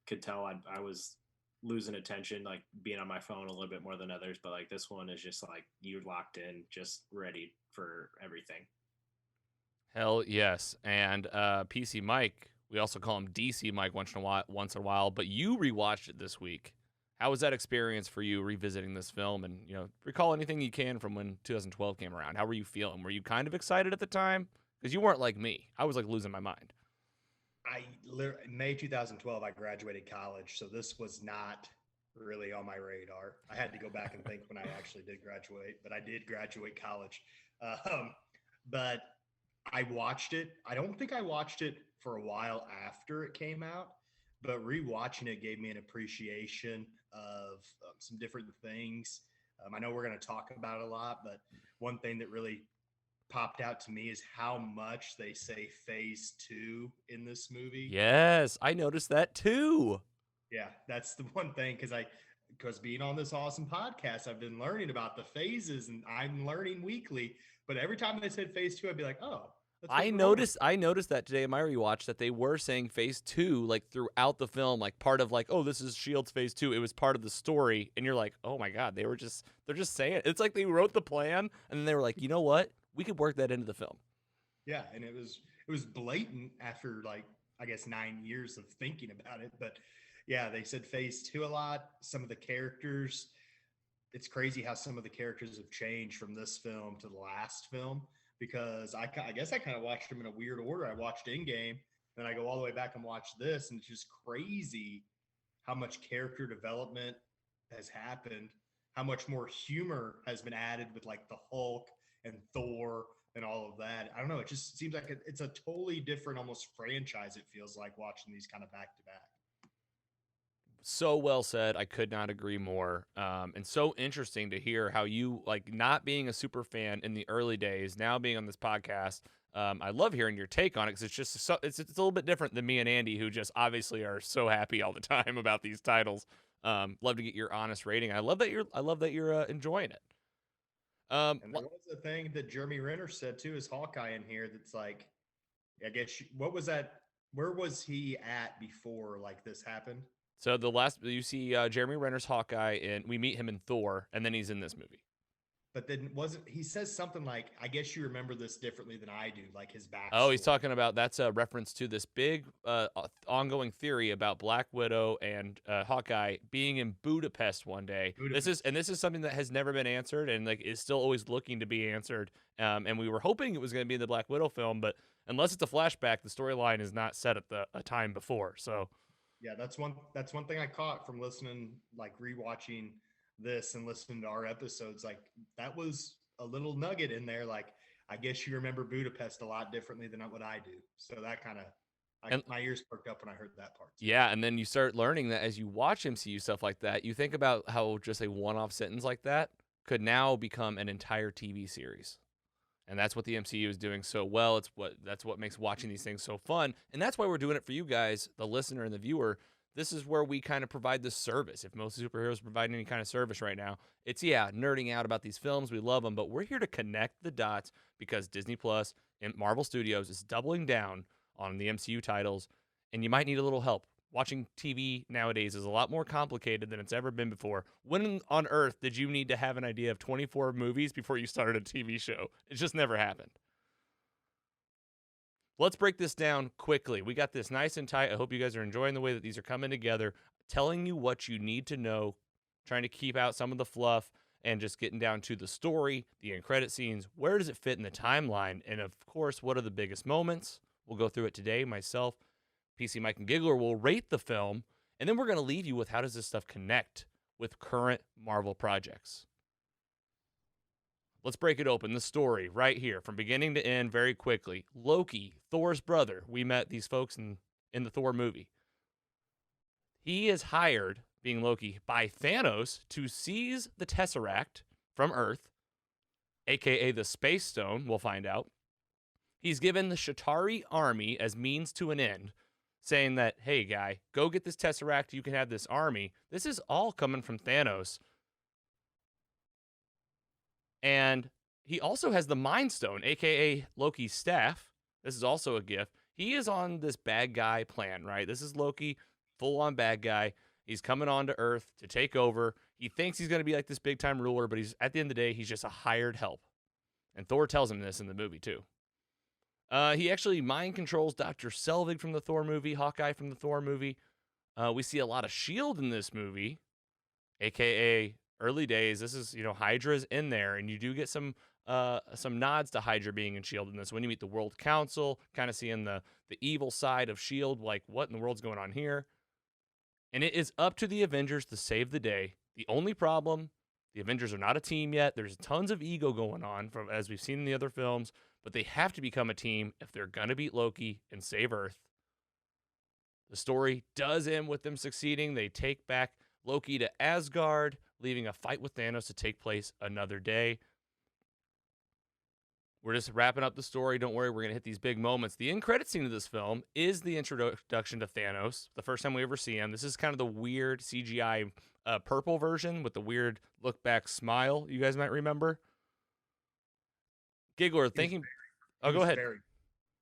could tell I was losing attention, like being on my phone a little bit more than others, but like this one is just like you're locked in, just ready for everything. Hell yes. And PC Mike, we also call him DC Mike once in a while, but you rewatched it this week. How was that experience for you revisiting this film and, recall anything you can from when 2012 came around? How were you feeling? Were you kind of excited at the time? Because you weren't like me. I was like losing my mind. In May 2012, I graduated college, so this was not really on my radar. I had to go back and think when I actually did graduate, but I did graduate college. Um, but I watched it. I don't think I watched it for a while after it came out, but rewatching it gave me an appreciation of some different things. I know we're going to talk about it a lot, but one thing that really popped out to me is how much they say phase two in this movie. Yes, I noticed that too. Yeah, that's the one thing because being on this awesome podcast, I've been learning about the phases and I'm learning weekly. But every time they said phase two, I'd be like, oh, that's what I we're noticed I noticed that today in my rewatch that they were saying phase 2 like throughout the film, like part of like, oh, this is Shield's phase 2. It was part of the story, and you're like, oh my god, they're just saying it. It's like they wrote the plan and then they were like, you know what? We could work that into the film. Yeah, and it was blatant after like I guess 9 years of thinking about it. But yeah, they said phase two a lot. Some of the characters, it's crazy how some of the characters have changed from this film to the last film because I guess I kind of watched them in a weird order. I watched Endgame, then I go all the way back and watch this, and it's just crazy how much character development has happened, how much more humor has been added with like the Hulk and Thor and all of that. I don't know. It just seems like it's a totally different, almost franchise. It feels like watching these kind of back to back. So well said. I could not agree more. And so interesting to hear how you, like, not being a super fan in the early days, now being on this podcast. I love hearing your take on it because it's just it's a little bit different than me and Andy, who just obviously are so happy all the time about these titles. Love to get your honest rating. I love that you're enjoying it. And there was a thing that Jeremy Renner said too, is Hawkeye in here. That's like, I guess, what was that? Where was he at before like this happened? So the last you see Jeremy Renner's Hawkeye, and we meet him in Thor, and then he's in this movie. But then wasn't he says something like, I guess you remember this differently than I do, like his backstory. Oh, he's talking about that's a reference to this big ongoing theory about Black Widow and Hawkeye being in Budapest one day. Budapest. This is something that has never been answered and like is still always looking to be answered. And we were hoping it was going to be in the Black Widow film, but unless it's a flashback, the storyline is not set at a time before. So yeah, that's one thing I caught from listening, like rewatching this and listening to our episodes. Like that was a little nugget in there. Like, I guess you remember Budapest a lot differently than what I do. So that kind of, my ears perked up when I heard that part. Yeah, and then you start learning that as you watch MCU stuff like that, you think about how just a one-off sentence like that could now become an entire TV series. And that's what the MCU is doing so well. That's what makes watching these things so fun. And that's why we're doing it for you guys, the listener and the viewer. This is where we kind of provide this service. If most superheroes provide any kind of service right now, it's, nerding out about these films. We love them, but we're here to connect the dots because Disney Plus and Marvel Studios is doubling down on the MCU titles, and you might need a little help. Watching TV nowadays is a lot more complicated than it's ever been before. When on earth did you need to have an idea of 24 movies before you started a TV show? It just never happened. Let's break this down quickly. We got this nice and tight. I hope you guys are enjoying the way that these are coming together, telling you what you need to know, trying to keep out some of the fluff, and just getting down to the story, the end credit scenes, where does it fit in the timeline, and of course, what are the biggest moments? We'll go through it today. Myself, PC Mike, and Giggler will rate the film, and then we're going to leave you with how does this stuff connect with current Marvel projects. Let's break it open. The story right here from beginning to end very quickly. Loki, Thor's brother. We met these folks in the Thor movie. He is hired, being Loki, by Thanos to seize the Tesseract from Earth, a.k.a. the Space Stone, we'll find out. He's given the Shatari army as means to an end, saying that, hey, guy, go get this Tesseract. You can have this army. This is all coming from Thanos. And he also has the Mind Stone, a.k.a. Loki's staff. This is also a gift. He is on this bad guy plan, right? This is Loki, full-on bad guy. He's coming on to Earth to take over. He thinks he's going to be like this big-time ruler, but he's at the end of the day, he's just a hired help. And Thor tells him this in the movie, too. He actually mind controls Dr. Selvig from the Thor movie, Hawkeye from the Thor movie. We see a lot of S.H.I.E.L.D. in this movie, a.k.a. early days. This is, Hydra's in there, and you do get some nods to Hydra being in S.H.I.E.L.D. in this. When you meet the World Council, kind of seeing the evil side of S.H.I.E.L.D., like, what in the world's going on here? And it is up to the Avengers to save the day. The only problem, the Avengers are not a team yet. There's tons of ego going on, from as we've seen in the other films, but they have to become a team if they're going to beat Loki and save Earth. The story does end with them succeeding. They take back Loki to Asgard, leaving a fight with Thanos to take place another day. We're just wrapping up the story. Don't worry, we're going to hit these big moments. The end credit scene of this film is the introduction to Thanos, the first time we ever see him. This is kind of the weird CGI purple version with the weird look-back smile you guys might remember. Giggler, thinking... Oh, go ahead.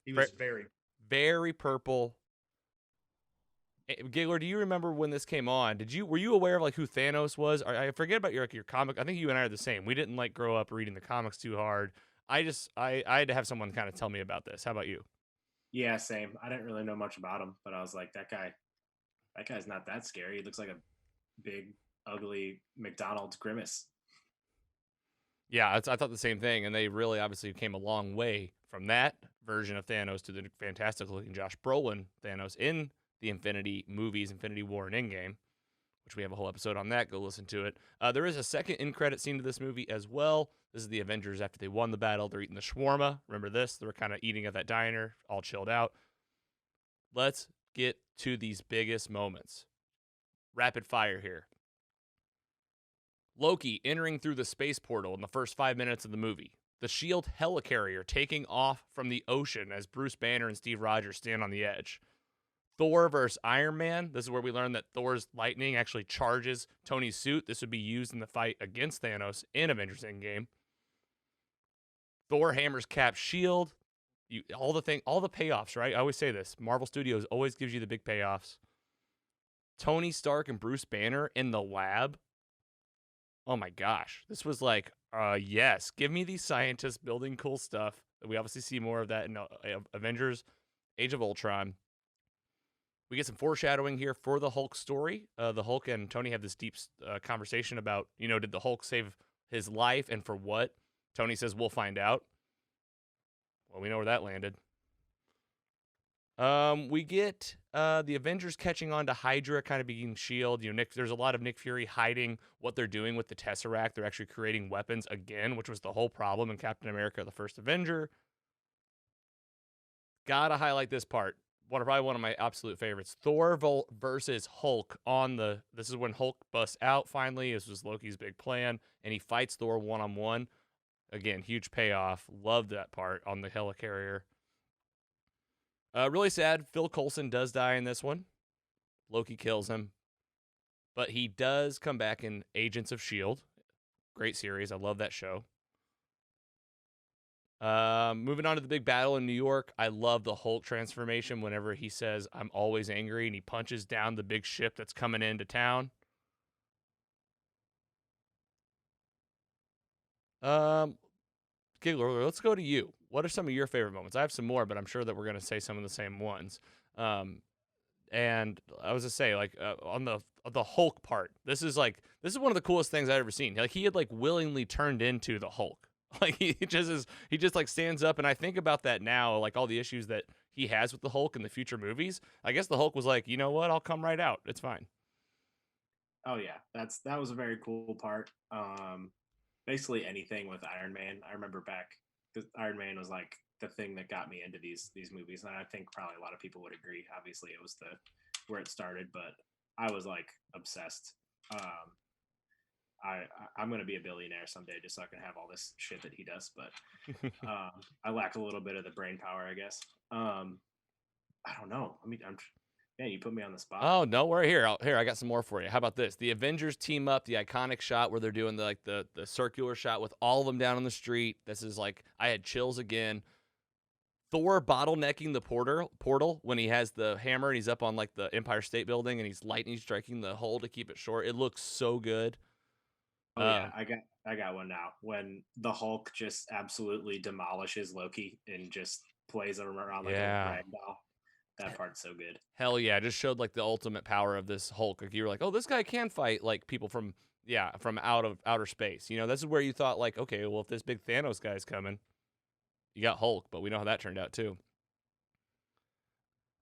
He was very purple. Giggler, do you remember when this came on? Were you aware of like who Thanos was? I forget about your comic. I think you and I are the same. We didn't like grow up reading the comics too hard. I had to have someone kind of tell me about this. How about you? Yeah, same. I didn't really know much about him, but I was like, that guy's not that scary. He looks like a big, ugly McDonald's grimace. Yeah, I thought the same thing, and they really obviously came a long way from that version of Thanos to the fantastic-looking Josh Brolin Thanos in the Infinity movies, Infinity War and Endgame, which we have a whole episode on that. Go listen to it. There is a second end credit scene to this movie as well. This is the Avengers after they won the battle. They're eating the shawarma. Remember this? They were kind of eating at that diner, all chilled out. Let's get to these biggest moments. Rapid fire here. Loki entering through the space portal in the first 5 minutes of the movie. The S.H.I.E.L.D. helicarrier taking off from the ocean as Bruce Banner and Steve Rogers stand on the edge. Thor versus Iron Man. This is where we learn that Thor's lightning actually charges Tony's suit. This would be used in the fight against Thanos in Avengers Endgame. Thor hammers Cap's shield. All the payoffs, right? I always say this. Marvel Studios always gives you the big payoffs. Tony Stark and Bruce Banner in the lab. Oh my gosh. This was like, yes. Give me these scientists building cool stuff. We obviously see more of that in Avengers Age of Ultron. We get some foreshadowing here for the Hulk story. The Hulk and Tony have this deep conversation about, did the Hulk save his life and for what? Tony says, we'll find out. Well, we know where that landed. We get the Avengers catching on to Hydra, kind of being S.H.I.E.L.D. There's a lot of Nick Fury hiding what they're doing with the Tesseract. They're actually creating weapons again, which was the whole problem in Captain America, the First Avenger. Gotta highlight this part. Probably one of my absolute favorites. Thor versus Hulk this is when Hulk busts out finally. This was Loki's big plan, and he fights Thor one-on-one. Again, huge payoff. Love that part on the helicarrier. Really sad. Phil Coulson does die in this one. Loki kills him. But he does come back in Agents of S.H.I.E.L.D. Great series. I love that show. Moving on to the big battle in New York. I love the Hulk transformation whenever he says, I'm always angry, and he punches down the big ship that's coming into town. Giggler, let's go to you. What are some of your favorite moments? I have some more, but I'm sure that we're going to say some of the same ones. And I was to say, like, on the Hulk part, this is one of the coolest things I've ever seen. Like, he had willingly turned into the Hulk. Like he just like stands up, and I think about that now, like all the issues that he has with the Hulk in the future movies. I guess the Hulk was like, you know what, I'll come right out. It's fine. Oh yeah, that was a very cool part. Basically anything with Iron Man. I remember back, Iron Man was like the thing that got me into these movies, and I think probably a lot of people would agree. Obviously, it was where it started, but I was like obsessed. I'm going to be a billionaire someday just so I can have all this shit that he does. But I lack a little bit of the brain power, I guess. I don't know. I mean, you put me on the spot. Oh, no, we're here. I got some more for you. How about this? The Avengers team up, the iconic shot where they're doing the circular shot with all of them down on the street. This is like, I had chills again. Thor bottlenecking the portal when he has the hammer and he's up on like the Empire State Building and he's lightning striking the hole to keep it short. It looks so good. Oh yeah, I got one now. When the Hulk just absolutely demolishes Loki and just plays him around like a rag doll. That part's so good. Hell yeah, it just showed like the ultimate power of this Hulk. Like you were like, oh, this guy can fight like people from out of outer space. This is where you thought like, okay, well if this big Thanos guy's coming, you got Hulk, but we know how that turned out too.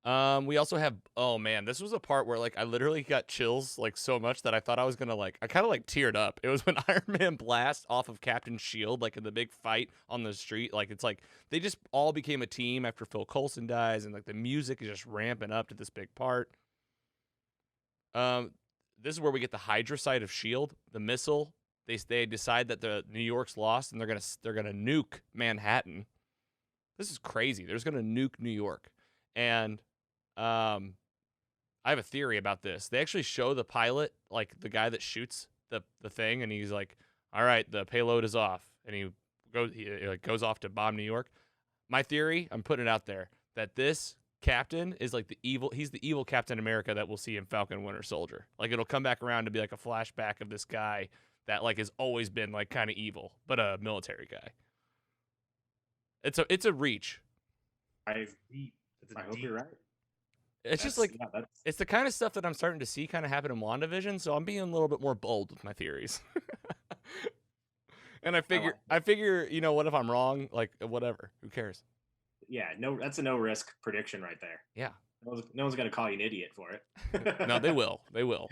We also have, oh man, this was a part where like I literally got chills like so much that I thought I was gonna like, I kind of like teared up. It was when Iron Man blasts off of Captain's shield, like in the big fight on the street. Like it's like they just all became a team after Phil Coulson dies, and like the music is just ramping up to this big part. Um, this is where we get the Hydra side of Shield, the missile. They decide that the New York's lost and they're gonna nuke Manhattan. This is crazy. They're just gonna nuke New York, and I have a theory about this. They actually show the pilot, like the guy that shoots the thing, and he's like, "All right, the payload is off," and he like, goes off to bomb New York. My theory, I'm putting it out there, that this captain is like he's the evil Captain America that we'll see in Falcon Winter Soldier. Like it'll come back around to be like a flashback of this guy that like has always been like kind of evil, but a military guy. It's a reach. I hope you're right. It's just like it's the kind of stuff that I'm starting to see kind of happen in WandaVision, so I'm being a little bit more bold with my theories. And I figure, you know, what if I'm wrong? Like whatever, who cares? Yeah, no, that's a no risk prediction right there. Yeah. No one's gonna call you an idiot for it. No, they will. They will.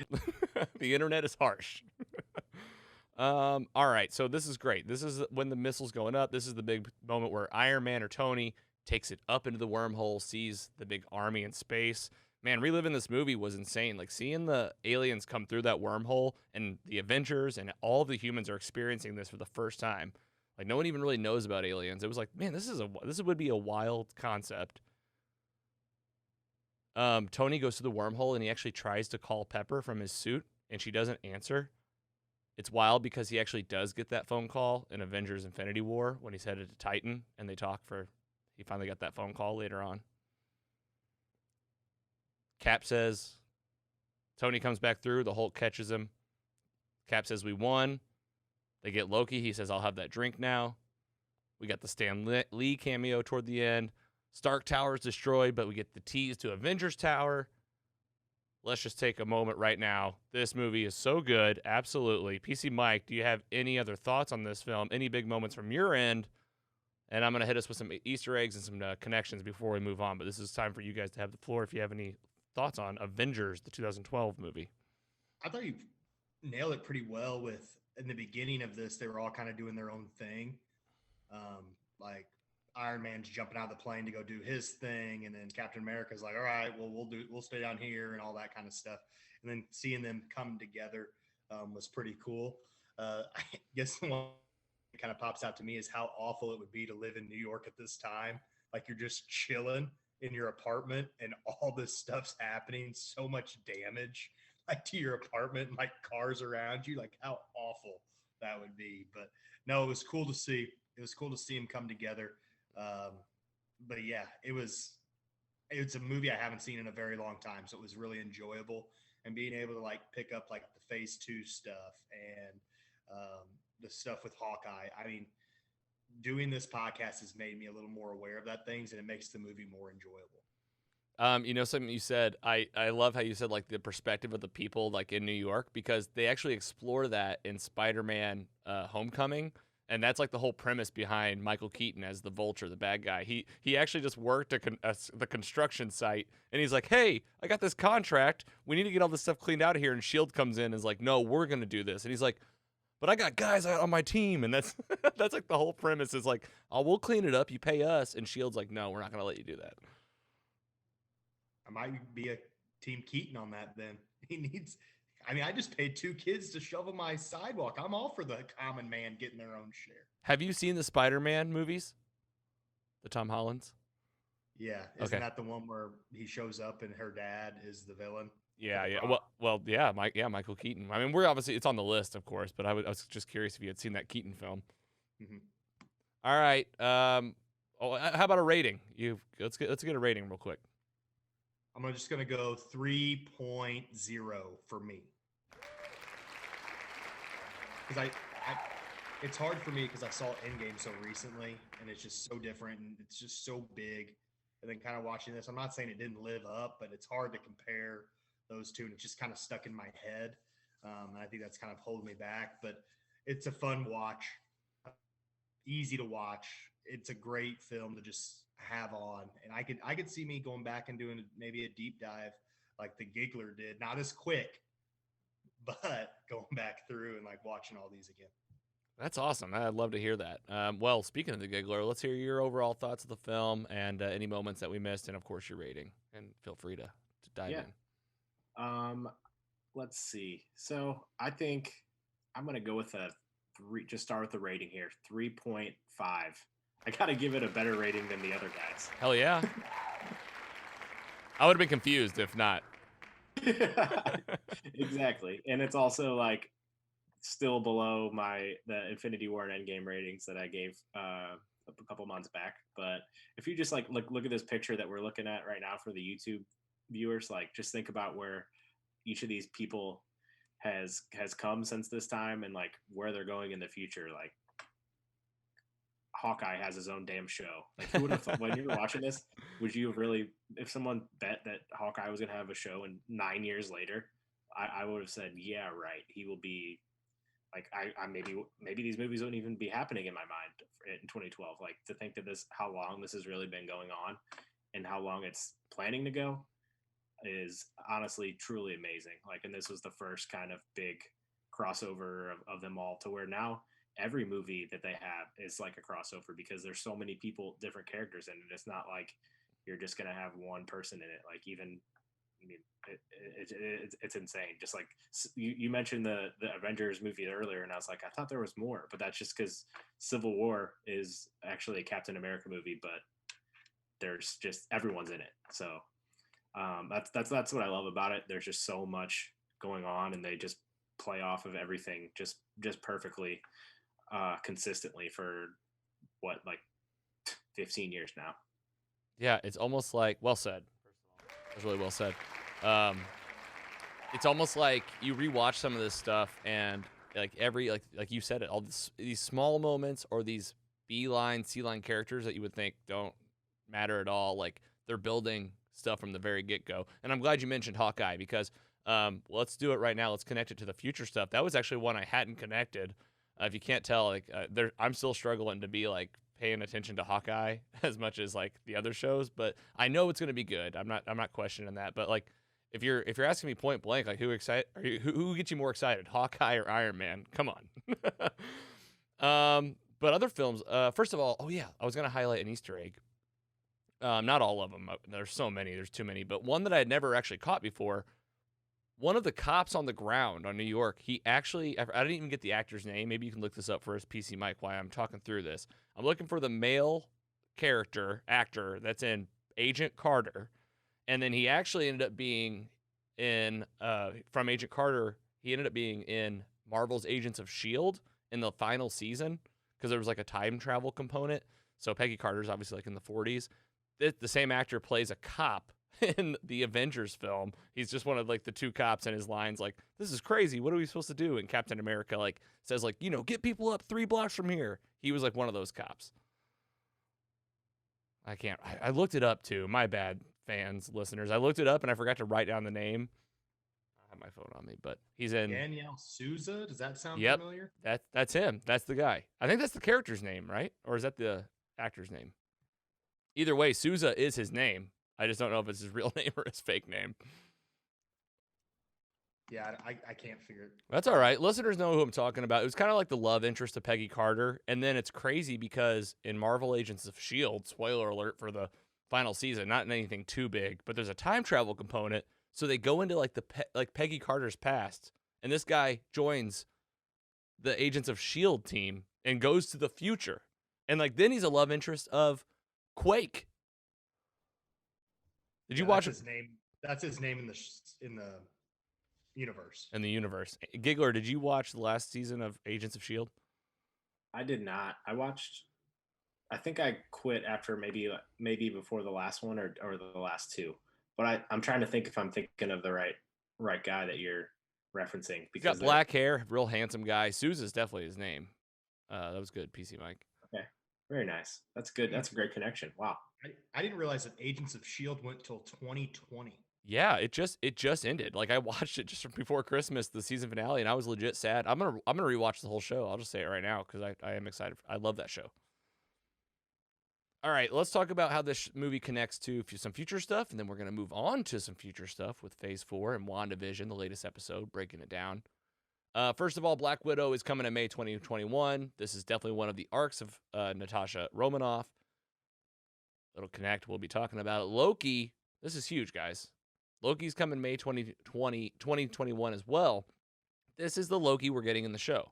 The internet is harsh. All right, so this is great. This is when the missile's going up. This is the big moment where Iron Man or Tony takes it up into the wormhole, sees the big army in space. Man, reliving this movie was insane. Like seeing the aliens come through that wormhole and the Avengers and all of the humans are experiencing this for the first time. Like no one even really knows about aliens. It was like, man, this would be a wild concept. Tony goes to the wormhole and he actually tries to call Pepper from his suit and she doesn't answer. It's wild because he actually does get that phone call in Avengers Infinity War when he's headed to Titan and he finally got that phone call later on. Cap says, Tony comes back through, the Hulk catches him. Cap says, we won. They get Loki. He says, I'll have that drink now. We got the Stan Lee cameo toward the end. Stark Tower is destroyed, but we get the tease to Avengers Tower. Let's just take a moment right now. This movie is so good. Absolutely. PC Mike, do you have any other thoughts on this film? Any big moments from your end? And I'm going to hit us with some Easter eggs and some connections before we move on. But this is time for you guys to have the floor if you have any thoughts on Avengers, the 2012 movie. I thought you nailed it pretty well with, in the beginning of this, they were all kind of doing their own thing. Like Iron Man's jumping out of the plane to go do his thing. And then Captain America's like, all right, well, we'll stay down here and all that kind of stuff. And then seeing them come together was pretty cool. I guess the one that kind of pops out to me is how awful it would be to live in New York at this time. Like you're just chilling in your apartment and all this stuff's happening, so much damage like to your apartment, like cars around you, like how awful that would be. But no, it was cool to see. It was cool to see them come together. But yeah, it's a movie I haven't seen in a very long time, so it was really enjoyable. And being able to like pick up like the Phase 2 stuff and the stuff with Hawkeye. I mean, doing this podcast has made me a little more aware of that things, and it makes the movie more enjoyable. You know, something you said, I love how you said like the perspective of the people like in New York, because they actually explore that in Spider-Man Homecoming. And that's like the whole premise behind Michael Keaton as the Vulture, the bad guy. He actually just worked the construction site, and he's like, hey, I got this contract. We need to get all this stuff cleaned out of here. And S.H.I.E.L.D. comes in and is like, no, we're going to do this. And he's like, but I got guys on my team. And that's that's like the whole premise is like, oh, we'll clean it up. You pay us. And S.H.I.E.L.D.'s like, no, we're not going to let you do that. I might be a Team Keaton on that then. I just paid 2 kids to shovel my sidewalk. I'm all for the common man getting their own share. Have you seen the Spider-Man movies? The Tom Hollands? Yeah. Isn't that the one where he shows up and her dad is the villain? Yeah. Well, yeah, Michael Keaton. I mean, we're obviously, it's on the list, of course, but I was just curious if you had seen that Keaton film. Mm-hmm. All right. How about a rating? Let's get a rating real quick. I'm just going to go 3.0 for me. Because it's hard for me because I saw Endgame so recently, and it's just so different, and it's just so big. And then kind of watching this, I'm not saying it didn't live up, but it's hard to compare those two, and it's just kind of stuck in my head. And I think that's kind of holding me back. But it's a fun watch, easy to watch. it's a great film to just have on. And I could see me going back and doing maybe a deep dive like the Giggler did, not as quick, but going back through and like watching all these again. That's awesome. I'd love to hear that. Well, speaking of the Giggler, let's hear your overall thoughts of the film and any moments that we missed, and of course your rating. And feel free to dive in. Let's see. So I think I'm gonna go with a 3. Just start with the rating here. 3.5. I gotta give it a better rating than the other guys. Hell yeah. I would have been confused if not. Exactly, and it's also like still below the Infinity War and Endgame ratings that I gave a couple months back. But if you just like look at this picture that we're looking at right now for the YouTube viewers, like just think about where each of these people has come since this time and like where they're going in the future. Like Hawkeye has his own damn show. Like who would have thought, when you were watching this, would you have really, if someone bet that Hawkeye was gonna have a show and 9 years later, I would have said, yeah, right. He will be like, I maybe these movies wouldn't even be happening in my mind in 2012. Like to think that how long this has really been going on and how long it's planning to go is honestly truly amazing. Like, and this was the first kind of big crossover of them all to where now every movie that they have is like a crossover because there's so many people, different characters in it. It's not like you're just going to have one person in it. Like even, I mean, it's insane. Just like you mentioned the Avengers movie earlier, and I was like, I thought there was more, but that's just because Civil War is actually a Captain America movie, but there's just everyone's in it. So that's what I love about it. There's just so much going on, and they just play off of everything just perfectly, consistently for what, like 15 years now. Yeah, it's almost like, well said. That's really well said. It's almost like you rewatch some of this stuff and like like you said it, all these small moments or these B-line, C-line characters that you would think don't matter at all. Like they're building stuff from the very get-go. And I'm glad you mentioned Hawkeye because let's do it right now. Let's connect it to the future stuff. That was actually one I hadn't connected. If you can't tell, like I'm still struggling to be like paying attention to Hawkeye as much as like the other shows, but I know it's going to be good. I'm not questioning that. But like if you're asking me point blank, like who gets you more excited, Hawkeye or Iron Man? Come on. But other films. First of all, I was going to highlight an Easter egg. Not all of them. There's so many. There's too many. But one that I had never actually caught before. One of the cops on the ground on New York, he actually, I didn't even get the actor's name. Maybe you can look this up for us, PC Mike, while I'm talking through this. I'm looking for the male actor that's in Agent Carter. And then he actually ended up being in, from Agent Carter, he ended up being in Marvel's Agents of S.H.I.E.L.D. in the final season because there was like a time travel component. So Peggy Carter's obviously like in the 40s. The same actor plays a cop in the Avengers film. He's just one of like the two cops, and his lines like, "This is crazy. What are we supposed to do?" And Captain America like says like, "Get people up 3 blocks from here." He was like one of those cops. I looked it up too. My bad, fans, listeners. I looked it up and I forgot to write down the name. I have my phone on me, but he's in Daniel Souza. Does that sound Yep, familiar? that's him. That's the guy. I think that's the character's name, right? Or is that the actor's name? Either way, Souza is his name. I just don't know if it's his real name or his fake name. Yeah, I can't figure it. That's all right. Listeners know who I'm talking about. It was kind of like the love interest of Peggy Carter. And then it's crazy because in Marvel Agents of S.H.I.E.L.D., spoiler alert for the final season, not anything too big, but there's a time travel component. So they go into like Peggy Carter's past. And this guy joins the Agents of S.H.I.E.L.D. team and goes to the future. And like then he's a love interest of Quake. Did you watch his name? That's his name in the universe. In the universe. Giggler, did you watch the last season of Agents of S.H.I.E.L.D.? I did not. I think I quit after maybe before the last one or the last two. But I'm trying to think if I'm thinking of the right guy that you're referencing. He's got black hair, real handsome guy. Sousa's definitely his name. That was good, PC Mike. Okay. Very nice. That's good. That's a great connection. Wow. I didn't realize that Agents of S.H.I.E.L.D. went till 2020. Yeah, it just ended. Like I watched it just before Christmas, the season finale, and I was legit sad. I'm gonna rewatch the whole show. I'll just say it right now because I am excited. I love that show. All right, let's talk about how this movie connects to some future stuff, and then we're going to move on to some future stuff with Phase 4 and WandaVision, the latest episode, breaking it down. First of all, Black Widow is coming in May 2021. This is definitely one of the arcs of Natasha Romanoff. It'll connect. We'll be talking about it. Loki, this is huge, guys. Loki's coming May 2021 as well. This is the Loki we're getting in the show.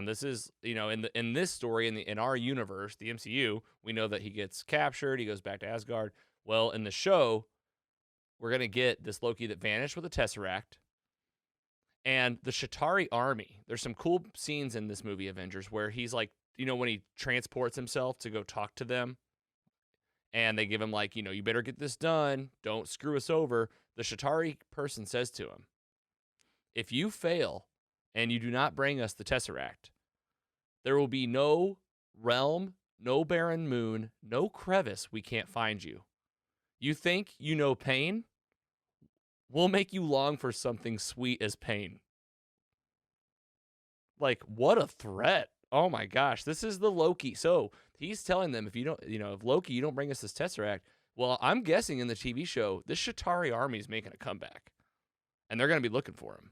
This is, in this story, in our universe, the MCU, we know that he gets captured. He goes back to Asgard. Well, in the show, we're going to get this Loki that vanished with a Tesseract and the Chitauri army. There's some cool scenes in this movie, Avengers, where he's like, when he transports himself to go talk to them and they give him like, you better get this done. Don't screw us over. The Chitauri person says to him, if you fail and you do not bring us the Tesseract, there will be no realm, no barren moon, no crevice we can't find you. You think you know pain? We'll make you long for something sweet as pain. Like, what a threat. Oh my gosh, this is the Loki. So he's telling them, if Loki, you don't bring us this Tesseract, well, I'm guessing in the TV show, this Chitauri army is making a comeback. And they're going to be looking for him.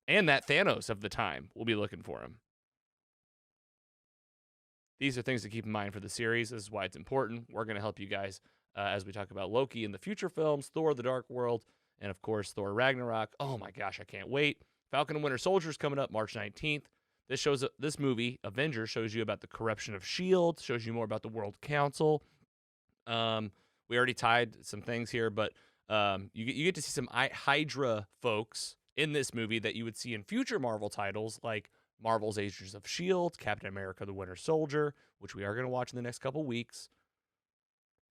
And that Thanos of the time will be looking for him. These are things to keep in mind for the series. This is why it's important. We're going to help you guys as we talk about Loki in the future films, Thor, The Dark World, and, of course, Thor Ragnarok. Oh, my gosh, I can't wait. Falcon and Winter Soldier is coming up March 19th. This movie, Avengers, shows you about the corruption of S.H.I.E.L.D., shows you more about the World Council. We already tied some things here, but you get to see some Hydra folks in this movie that you would see in future Marvel titles like Marvel's Agents of S.H.I.E.L.D., Captain America, the Winter Soldier, which we are going to watch in the next couple weeks.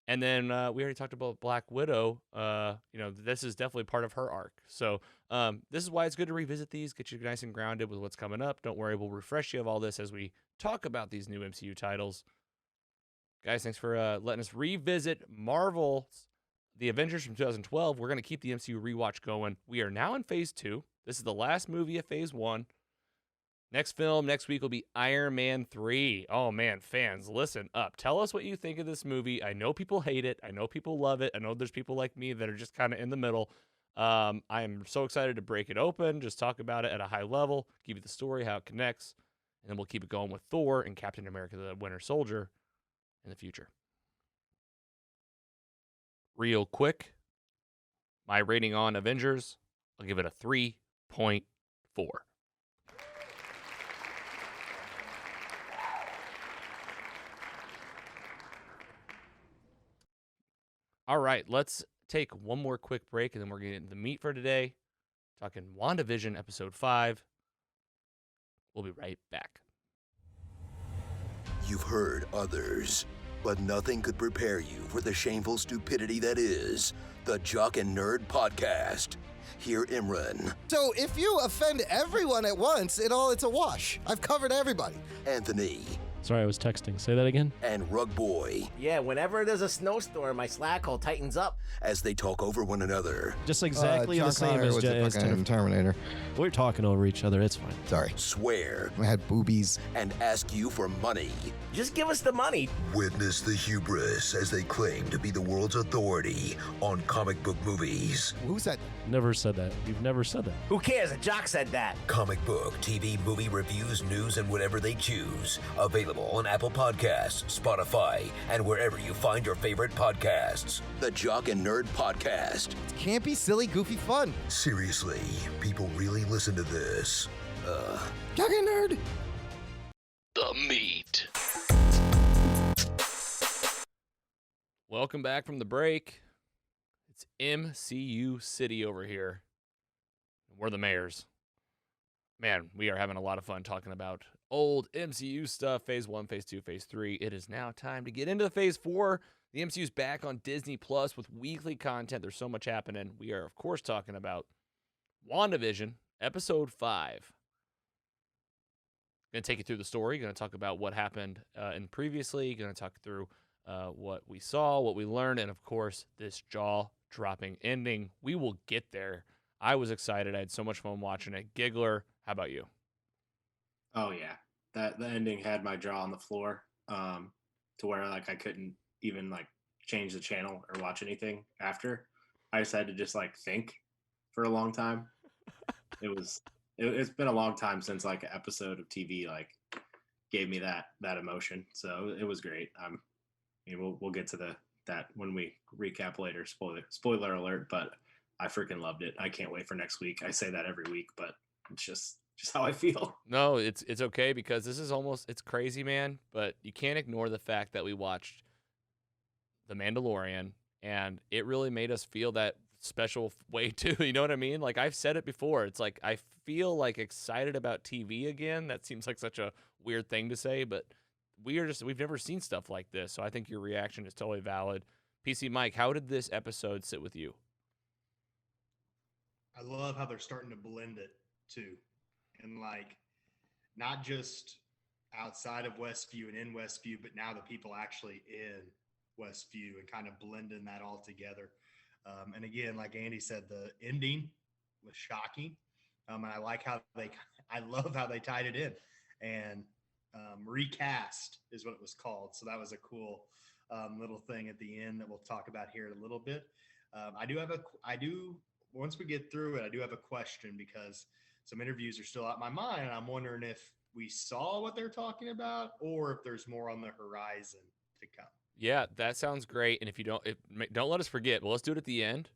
And then we already talked about Black Widow. This is definitely part of her arc. So this is why it's good to revisit these, get you nice and grounded with what's coming up. Don't worry, we'll refresh you of all this as we talk about these new MCU titles. Guys, thanks for letting us revisit Marvel's The Avengers from 2012. We're going to keep the MCU rewatch going. We are now in Phase 2. This is the last movie of Phase 1. Next film next week will be Iron Man 3. Oh, man, fans, listen up. Tell us what you think of this movie. I know people hate it. I know people love it. I know there's people like me that are just kind of in the middle. I am so excited to break it open, just talk about it at a high level, give you the story, how it connects, and then we'll keep it going with Thor and Captain America, the Winter Soldier in the future. Real quick, my rating on Avengers, I'll give it a 3.4. All right, let's take one more quick break, and then we're getting into the meat for today. Talking WandaVision Episode 5. We'll be right back. You've heard others, but nothing could prepare you for the shameful stupidity that is the Jock and Nerd Podcast. Hear Imran. So if you offend everyone at once, it's a wash. I've covered everybody. Anthony. Sorry, I was texting. Say that again. And Rug Boy. Yeah, whenever there's a snowstorm, my Slack hole tightens up. As they talk over one another. Just exactly the John same Connor as was the fucking Terminator. We're talking over each other. It's fine. Sorry. Swear. I had boobies. And ask you for money. Just give us the money. Witness the hubris as they claim to be the world's authority on comic book movies. Who said? Never said that. You've never said that. Who cares? A jock said that. Comic book, TV, movie reviews, news, and whatever they choose. Available on Apple Podcasts, Spotify, and wherever you find your favorite podcasts. The Jock and Nerd Podcast. It's campy, silly, goofy fun. Seriously, people really listen to this. Jock and Nerd. The meat. Welcome back from the break. It's MCU City over here. We're the mayors. Man, we are having a lot of fun talking about old MCU stuff. Phase 1, Phase 2, Phase 3. It is now time to get into Phase 4. The MCU's back on Disney Plus with weekly content. There's so much happening. We are, of course, talking about WandaVision, Episode 5. Going to take you through the story. Going to talk about what happened in previously. Going to talk through what we saw, what we learned, and, of course, this jaw-dropping ending. We will get there. I was excited. I had so much fun watching it. Giggler, how about you? Oh yeah, the ending had my jaw on the floor. to where like I couldn't even like change the channel or watch anything after. I just had to just like think for a long time. It's been a long time since like an episode of TV like gave me that emotion. So it was great. We'll get to that when we recap later. Spoiler alert, but I freaking loved it. I can't wait for next week. I say that every week, but it's just how I feel. No, it's okay because this is it's crazy, man, but you can't ignore the fact that we watched The Mandalorian and it really made us feel that special way too. You know what I mean? Like I've said it before. It's like I feel like excited about TV again. That seems like such a weird thing to say, but we've never seen stuff like this. So I think your reaction is totally valid. PC Mike, how did this episode sit with you? I love how they're starting to blend it too. And like not just outside of Westview and in Westview, but now the people actually in Westview and kind of blending that all together. And again, like Andy said, the ending was shocking. And I like I love how they tied it in and recast is what it was called. So that was a cool little thing at the end that we'll talk about here in a little bit. Once we get through it, I do have a question because some interviews are still out my mind. And I'm wondering if we saw what they're talking about or if there's more on the horizon to come. Yeah, that sounds great. And if you don't let us forget, well, let's do it at the end.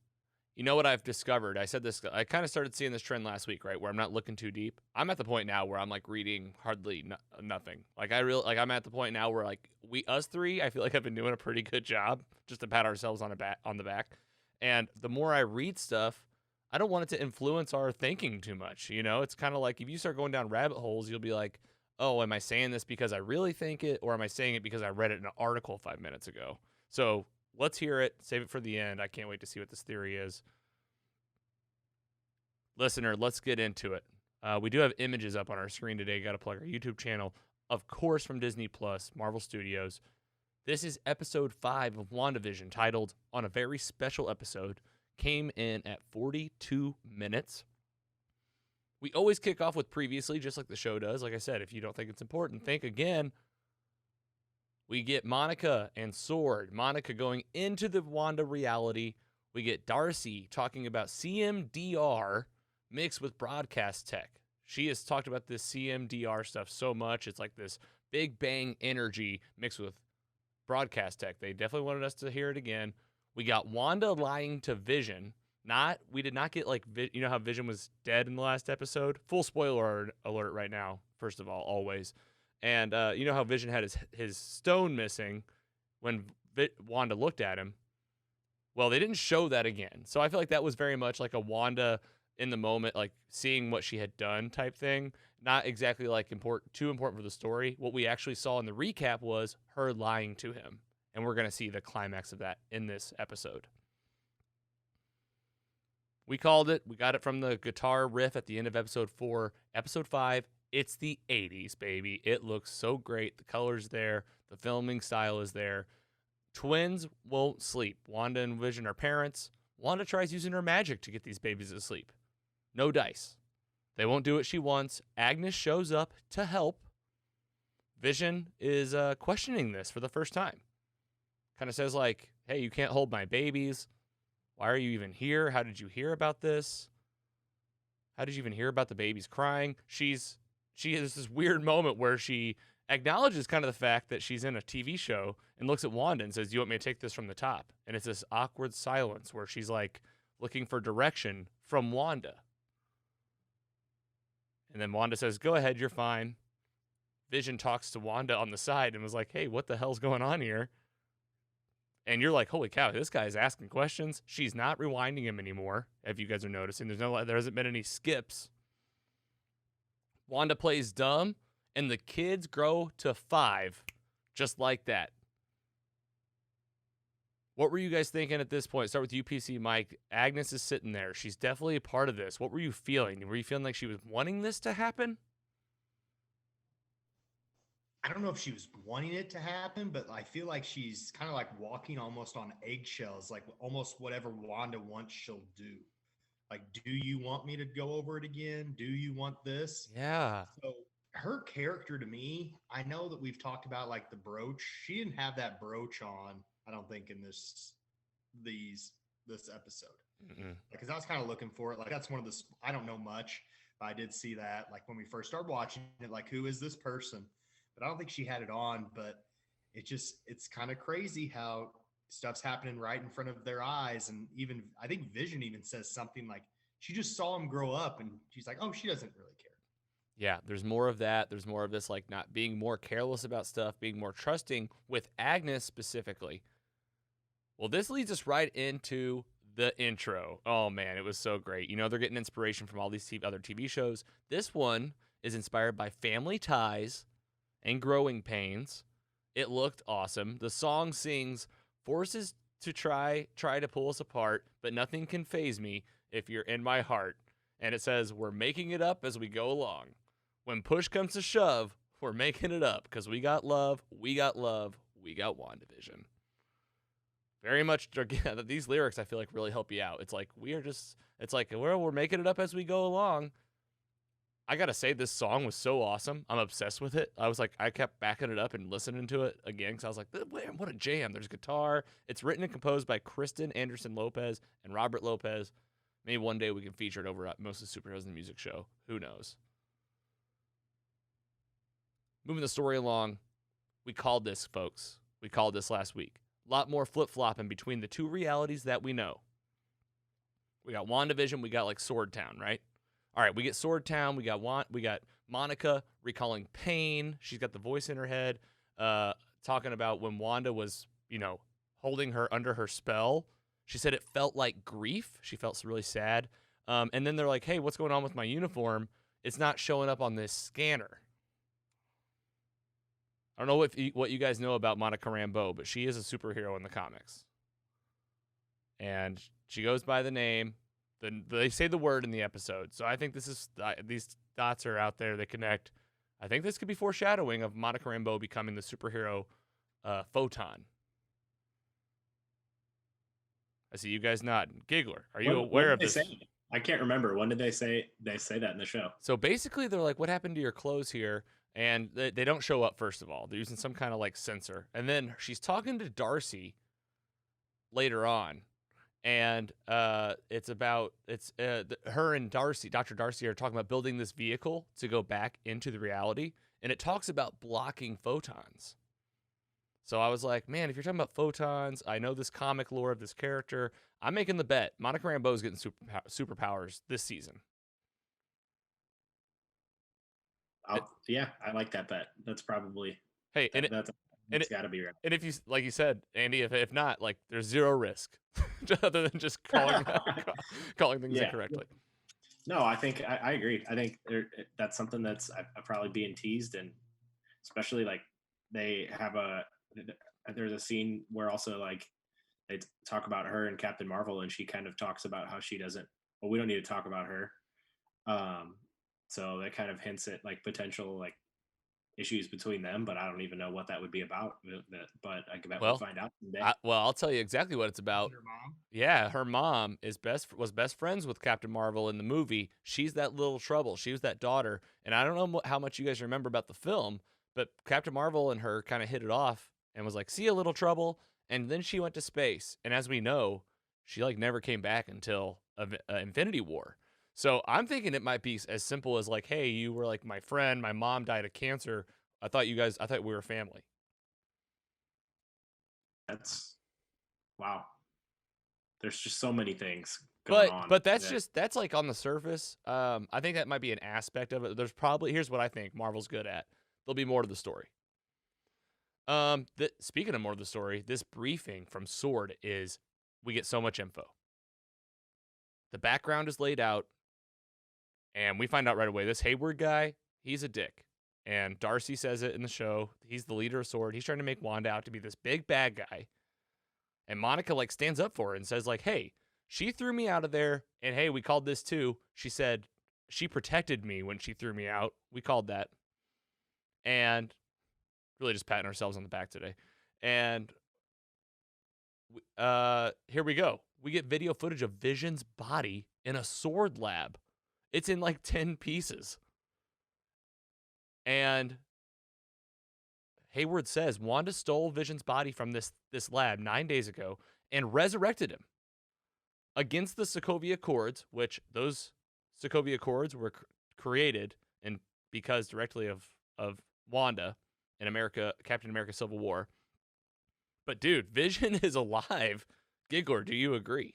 You know what I've discovered? I said this, I kind of started seeing this trend last week, right? Where I'm not looking too deep. I'm at the point now where I'm like reading hardly nothing. Like I'm at the point now where like us three, I feel like I've been doing a pretty good job just to pat ourselves on the back. And the more I read stuff, I don't want it to influence our thinking too much. You know, it's kind of like if you start going down rabbit holes, you'll be like, oh, am I saying this because I really think it, or am I saying it because I read it in an article 5 minutes ago? So let's hear it. Save it for the end. I can't wait to see what this theory is. Listener, let's get into it. We do have images up on our screen today. Got to plug our YouTube channel, of course, from Disney Plus, Marvel Studios. This is episode 5 of WandaVision, titled On a Very Special Episode. Came in at 42 minutes. We always kick off with previously, just like the show does. Like I said, if you don't think it's important, think again. We get Monica and Sword. Monica going into the Wanda reality. We get Darcy talking about CMDR mixed with broadcast tech. She has talked about this CMDR stuff so much. It's like this big bang energy mixed with broadcast tech. They definitely wanted us to hear it again. We got Wanda lying to Vision. We did not get like, you know how Vision was dead in the last episode? Full spoiler alert right now, first of all, always. And you know how Vision had his stone missing when Wanda looked at him? Well, they didn't show that again. So I feel like that was very much like a Wanda in the moment, like seeing what she had done type thing. Not exactly like too important for the story. What we actually saw in the recap was her lying to him. And we're going to see the climax of that in this episode. We called it. We got it from the guitar riff at the end of episode 4. Episode 5, it's the 80s, baby. It looks so great. The color's there. The filming style is there. Twins won't sleep. Wanda and Vision are parents. Wanda tries using her magic to get these babies to sleep. No dice. They won't do what she wants. Agnes shows up to help. Vision is questioning this for the first time. Kind of says like, hey, you can't hold my babies. Why are you even here? How did you hear about this? How did you even hear about the babies crying? She has this weird moment where she acknowledges kind of the fact that she's in a TV show and looks at Wanda and says, do you want me to take this from the top? And it's this awkward silence where she's like looking for direction from Wanda. And then Wanda says, go ahead, you're fine. Vision talks to Wanda on the side and was like, hey, what the hell's going on here? And you're like, holy cow, this guy is asking questions. She's not rewinding him anymore, if you guys are noticing. There hasn't been any skips. Wanda plays dumb, and the kids grow to 5, just like that. What were you guys thinking at this point? Start with UPC, Mike. Agnes is sitting there. She's definitely a part of this. What were you feeling? Were you feeling like she was wanting this to happen? I don't know if she was wanting it to happen, but I feel like she's kind of like walking almost on eggshells, like almost whatever Wanda wants, she'll do. Like, do you want me to go over it again? Do you want this? Yeah. So her character to me, I know that we've talked about like the brooch. She didn't have that brooch on, I don't think, in this episode. Because I was kind of looking for it. Like that's one of the, I don't know much, but I did see that like when we first started watching it, like who is this person? But I don't think she had it on. But it's kind of crazy how stuff's happening right in front of their eyes. And even I think Vision even says something like she just saw him grow up, and she's like, oh, she doesn't really care. Yeah, there's more of that. There's more of this, like not being more careless about stuff, being more trusting with Agnes specifically. Well, this leads us right into the intro. Oh man, it was so great. You know, they're getting inspiration from all these other TV shows. This one is inspired by Family Ties and Growing Pains. It looked awesome. The song sings, forces to try to pull us apart, but nothing can faze me if you're in my heart. And it says, we're making it up as we go along. When push comes to shove, we're making it up because we got love, we got WandaVision. Very much, these lyrics I feel like really help you out. It's like we're making it up as we go along. I gotta say, this song was so awesome. I'm obsessed with it. I kept backing it up and listening to it again because I was like, what a jam. There's guitar. It's written and composed by Kristen Anderson Lopez and Robert Lopez. Maybe one day we can feature it over at Most of the Superheroes in the Music Show. Who knows? Moving the story along, we called this, folks. We called this last week. A lot more flip-flopping between the two realities that we know. We got WandaVision, we got like Sword Town, right? All right, we get Sword Town, we got Monica recalling pain. She's got the voice in her head, talking about when Wanda was, holding her under her spell. She said it felt like grief. She felt really sad. And then they're like, hey, what's going on with my uniform? It's not showing up on this scanner. I don't know what you guys know about Monica Rambeau, but she is a superhero in the comics. And she goes by the name. They say the word in the episode. So I think these dots are out there. They connect. I think this could be foreshadowing of Monica Rambeau becoming the superhero Photon. I see you guys nodding. Giggler, are you aware of this? I can't remember. When did they say that in the show? So basically, they're like, what happened to your clothes here? And they don't show up, first of all. They're using some kind of like sensor. And then she's talking to Darcy later on. And her and Darcy, Dr. Darcy, are talking about building this vehicle to go back into the reality. And it talks about blocking photons. So I was like, man, if you're talking about photons, I know this comic lore of this character. I'm making the bet. Monica Rambeau is getting superpowers this season. Yeah, I like that bet. That's probably it's got to be right. And if you, like you said, Andy, if not, like there's zero risk other than just calling things incorrectly. No, I think I agree. I think that's something that's probably being teased, and especially like they have there's a scene where also like they talk about her and Captain Marvel, and she kind of talks about how she doesn't. Well, we don't need to talk about her. So that kind of hints at like potential like issues between them, but I don't even know what that would be about. But I bet we'll find out someday. I'll tell you exactly what it's about. Her mom? Yeah, her mom was best friends with Captain Marvel in the movie. She's that little trouble. She was that daughter. And I don't know how much you guys remember about the film, but Captain Marvel and her kind of hit it off and was like, see a little trouble. And then she went to space. And as we know, she like never came back until Infinity War. So I'm thinking it might be as simple as like, hey, you were like my friend. My mom died of cancer. I thought we were family. That's wow. There's just so many things going on. But that's like on the surface. I think that might be an aspect of it. Here's what I think Marvel's good at. There'll be more to the story. Speaking of more of the story, this briefing from Sword we get so much info. The background is laid out. And we find out right away, this Hayward guy, he's a dick. And Darcy says it in the show. He's the leader of Sword. He's trying to make Wanda out to be this big bad guy. And Monica like stands up for her and says like, hey, she threw me out of there. And hey, we called this too. She said she protected me when she threw me out. We called that. And really just patting ourselves on the back today. And here we go. We get video footage of Vision's body in a Sword lab. It's in like 10 pieces. And Hayward says Wanda stole Vision's body from this lab 9 days ago and resurrected him against the Sokovia Accords, which those Sokovia Accords were created and because directly of Wanda in Captain America Civil War. But dude, Vision is alive. Giggler, do you agree?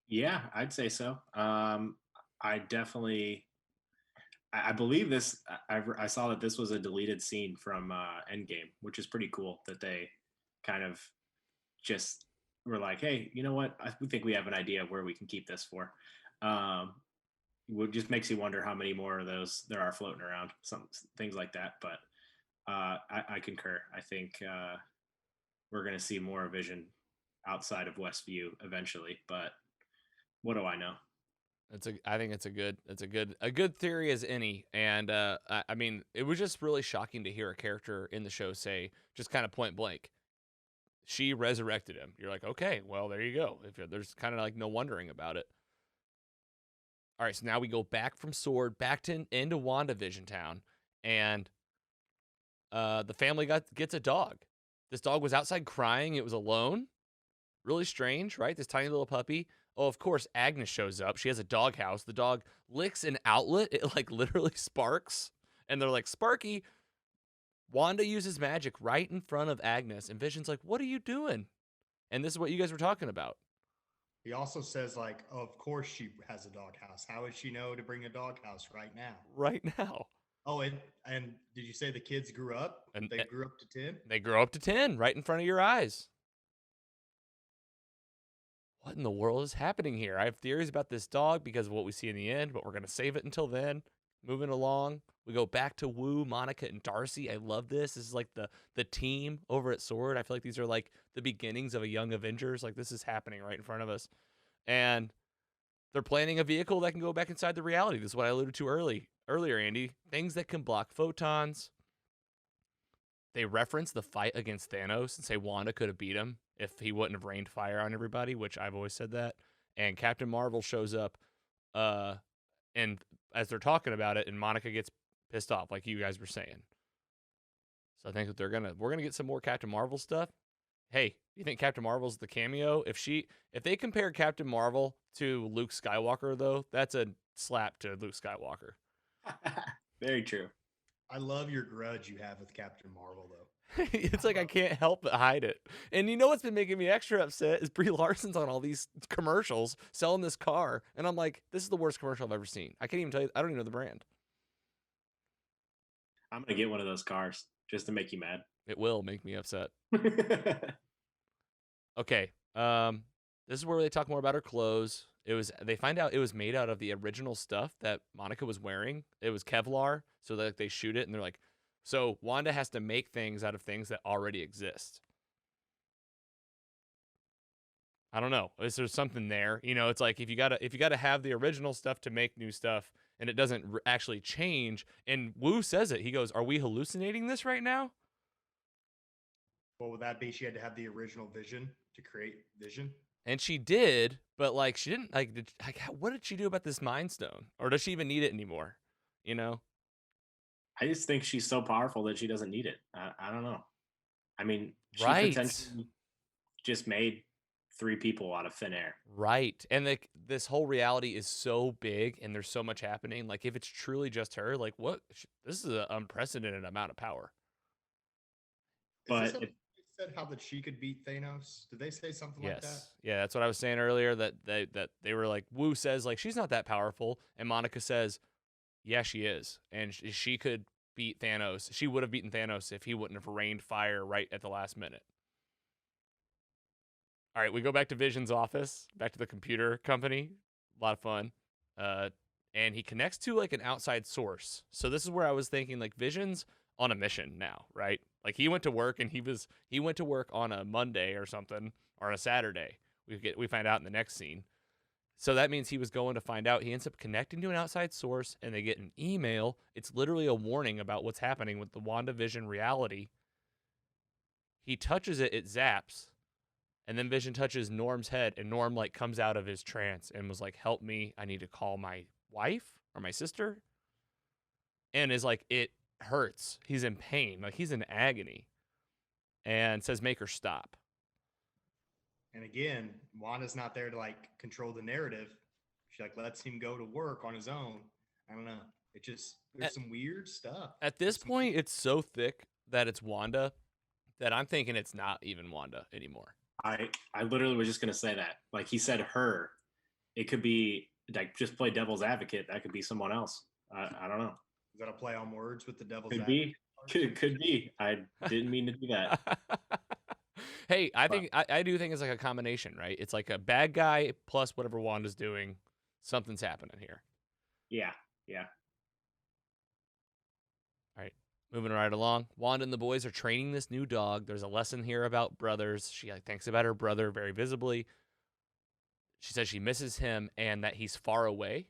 Yeah, I'd say so. I definitely, I believe this. I saw that this was a deleted scene from Endgame, which is pretty cool. That they kind of just were like, "Hey, you know what? We think we have an idea of where we can keep this for." It just makes you wonder how many more of those there are floating around. Some things like that, but I concur. I think we're going to see more Vision outside of Westview eventually, but what do I know? I think it's a good theory as any. And I mean, it was just really shocking to hear a character in the show say, just kind of point blank, she resurrected him. You're like, okay, well, there you go. There's kind of like no wondering about it. All right, so now we go back from Sword, into WandaVision Town, and the family gets a dog. This dog was outside crying. It was alone. Really strange, right? This tiny little puppy. Oh, of course, Agnes shows up. She has a doghouse. The dog licks an outlet. It like literally sparks. And they're like, Sparky. Wanda uses magic right in front of Agnes. And Vision's like, what are you doing? And this is what you guys were talking about. He also says, like, oh, of course she has a doghouse. How would she know to bring a doghouse right now? Right now. Oh, and did you say the kids grew up? And they grew up to 10? They grow up to 10 right in front of your eyes. What in the world is happening here? I have theories about this dog because of what we see in the end, but we're going to save it until then. Moving along, we go back to Wu, Monica, and Darcy. I love this. This is like the team over at Sword. I feel like these are like the beginnings of a young Avengers. Like this is happening right in front of us. And they're planning a vehicle that can go back inside the reality. This is what I alluded to earlier, Andy. Things that can block photons. They reference the fight against Thanos and say Wanda could have beat him if he wouldn't have rained fire on everybody, which I've always said that. And Captain Marvel shows up, and as they're talking about it, and Monica gets pissed off, like you guys were saying. So I think that we're gonna get some more Captain Marvel stuff. Hey, you think Captain Marvel's the cameo? If they compare Captain Marvel to Luke Skywalker, though, that's a slap to Luke Skywalker. Very true. I love your grudge you have with Captain Marvel, though. It's like I can't help but hide it. And you know what's been making me extra upset is Brie Larson's on all these commercials selling this car. And I'm like, this is the worst commercial I've ever seen. I can't even tell you. I don't even know the brand. I'm going to get one of those cars just to make you mad. It will make me upset. Okay. This is where they talk more about her clothes. They find out it was made out of the original stuff that Monica was wearing. It was Kevlar, so that they shoot it, and they're like, so Wanda has to make things out of things that already exist. I don't know. Is there something there? You know, it's like if you gotta have the original stuff to make new stuff, and it doesn't actually change. And Wu says it. He goes, "Are we hallucinating this right now?" What would that be? She had to have the original Vision to create Vision. And she did, but like she didn't what did she do about this Mind Stone? Or does she even need it anymore? You know? I just think she's so powerful that she doesn't need it. I don't know. I mean, she Right. potentially just made 3 people out of thin air. Right. And this whole reality is so big and there's so much happening. Like if it's truly just her, like this is an unprecedented amount of power. But But it said how that she could beat Thanos. Did they say something like that? Yes. Yeah, that's what I was saying earlier, that they were like, Wu says like she's not that powerful, and Monica says, yeah, she is. And she could beat Thanos. She would have beaten Thanos if he wouldn't have rained fire right at the last minute. All right, we go back to Vision's office, back to the computer company. A lot of fun. And he connects to like an outside source. So this is where I was thinking like Vision's on a mission now, right? Like he went to work and he went to work on a Monday or something, or on a Saturday. We find out in the next scene. So that means he was going to find out. He ends up connecting to an outside source, and they get an email. It's literally a warning about what's happening with the WandaVision reality. He touches it, it zaps, and then Vision touches Norm's head, and Norm like comes out of his trance and was like, "Help me! I need to call my wife or my sister." and is like, it hurts. He's in pain. Like, he's in agony. And says, make her stop. And again, Wanda's not there to like control the narrative. She like lets him go to work on his own. I don't know. It just, there's some weird stuff. At this point, it's so thick that it's Wanda that I'm thinking it's not even Wanda anymore. I literally was just gonna say that. Like he said her. It could be like just play devil's advocate. That could be someone else. I don't know. Is that a play on words with the devil's Could advocate? be. Could be. I didn't mean to do that. Hey, I do think it's like a combination, right? It's like a bad guy plus whatever Wanda's doing. Something's happening here. Yeah. All right, moving right along. Wanda and the boys are training this new dog. There's a lesson here about brothers. She like thinks about her brother very visibly. She says she misses him and that he's far away.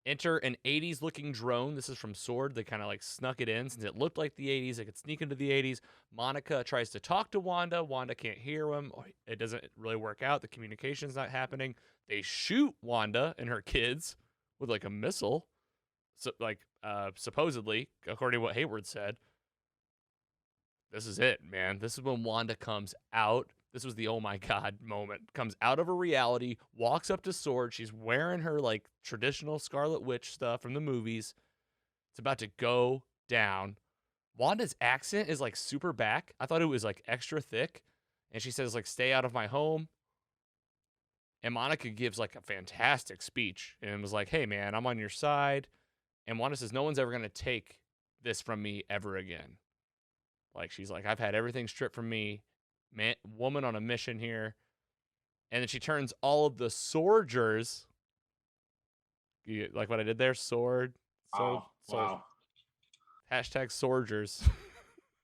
Enter an 80s looking drone. This is from Sword. They kind of like snuck it in since it looked like the 80s. It could sneak into the 80s. Monica tries to talk to Wanda. Wanda can't hear him. It doesn't really work out. The communication's not happening. They shoot Wanda and her kids with like a missile. So like supposedly, according to what Hayward said, this is it, man. This is when Wanda comes out. This was the oh my god moment. Comes out of her reality, walks up to Sword. She's wearing her like traditional Scarlet Witch stuff from the movies. It's about to go down. Wanda's accent is like super back. I thought it was like extra thick. And she says like, stay out of my home. And Monica gives like a fantastic speech and was like, hey man, I'm on your side. And Wanda says, no one's ever going to take this from me ever again. Like she's like, I've had everything stripped from me. Man, woman on a mission here. And then she turns all of the soldiers. You like what I did there? Sword. Wow. Hashtag soldiers.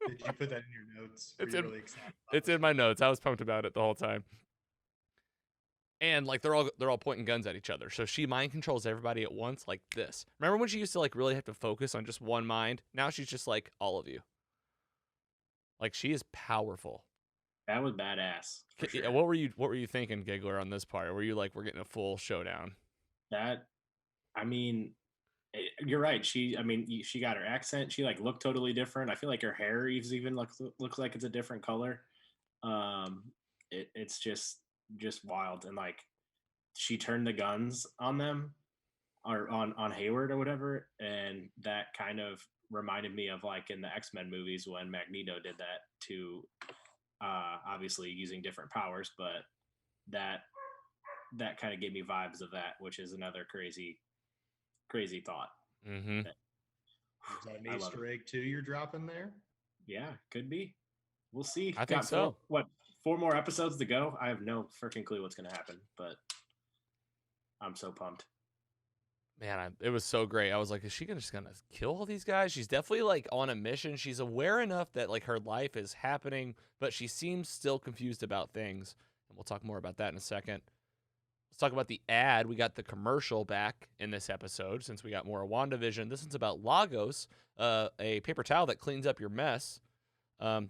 Did you put that in your notes? It's Were in- you really excited about It's this? in my notes. I was pumped about it the whole time. And like they're all pointing guns at each other. So she mind controls everybody at once like this. Remember when she used to like really have to focus on just one mind? Now she's just like all of you. Like she is powerful. That was badass. for Yeah, sure. what were you thinking, Giggler, on this part? Were you like, we're getting a full showdown? That, I mean, you're right. She got her accent. She like looked totally different. I feel like her hair even looks like it's a different color. It's just wild. And like she turned the guns on them or on Hayward or whatever. And that kind of reminded me of like in the X-Men movies when Magneto did that to, obviously using different powers, but that kind of gave me vibes of that, which is another crazy thought. Mm-hmm. Is that an Easter egg too you're dropping there? Yeah, could be. We'll see. I think so. Four more episodes to go? I have no freaking clue what's going to happen, but I'm so pumped. Man, it was so great. I was like, is she just gonna kill all these guys? She's definitely like on a mission. She's aware enough that like her life is happening, but she seems still confused about things. And we'll talk more about that in a second. Let's talk about the ad. We got the commercial back in this episode since we got more of WandaVision. This one's about Lagos, a paper towel that cleans up your mess.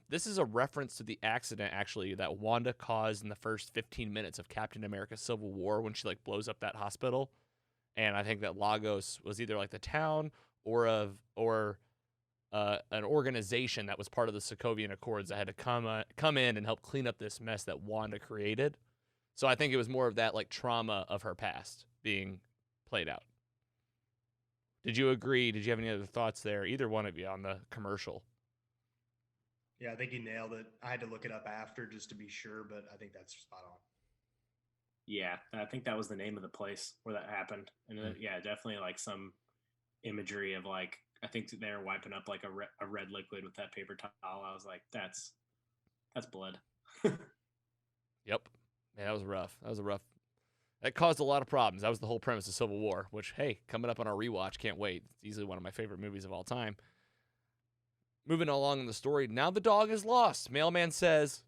This is a reference to the accident, actually, that Wanda caused in the first 15 minutes of Captain America Civil War when she like blows up that hospital. And I think that Lagos was either like the town or an organization that was part of the Sokovian Accords that had to come in and help clean up this mess that Wanda created. So I think it was more of that like trauma of her past being played out. Did you agree? Did you have any other thoughts there? Either one of you on the commercial? Yeah, I think you nailed it. I had to look it up after just to be sure, but I think that's spot on. Yeah, I think that was the name of the place where that happened. And yeah, definitely like some imagery of like, I think they were wiping up like a red liquid with that paper towel. I was like, that's blood. Yep. Man, that was rough. That caused a lot of problems. That was the whole premise of Civil War, which, hey, coming up on our rewatch, can't wait. It's easily one of my favorite movies of all time. Moving along in the story, now the dog is lost. Mailman says,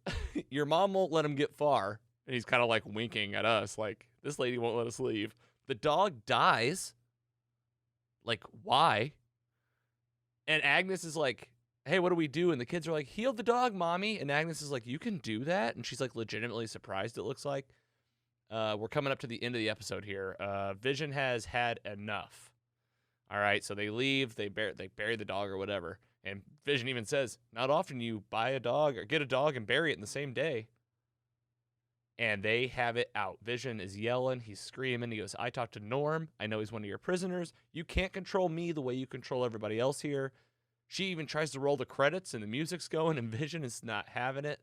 your mom won't let him get far. And he's kind of like winking at us, like, this lady won't let us leave. The dog dies. Like, why? And Agnes is like, hey, what do we do? And the kids are like, heal the dog, mommy. And Agnes is like, you can do that? And she's like legitimately surprised, it looks like. We're coming up to the end of the episode here. Vision has had enough. All right, so they leave. They bury the dog or whatever. And Vision even says, not often you buy a dog or get a dog and bury it in the same day. And they have it out. Vision is yelling. He's screaming. He goes, I talked to Norm. I know he's one of your prisoners. You can't control me the way you control everybody else here. She even tries to roll the credits, and the music's going, and Vision is not having it.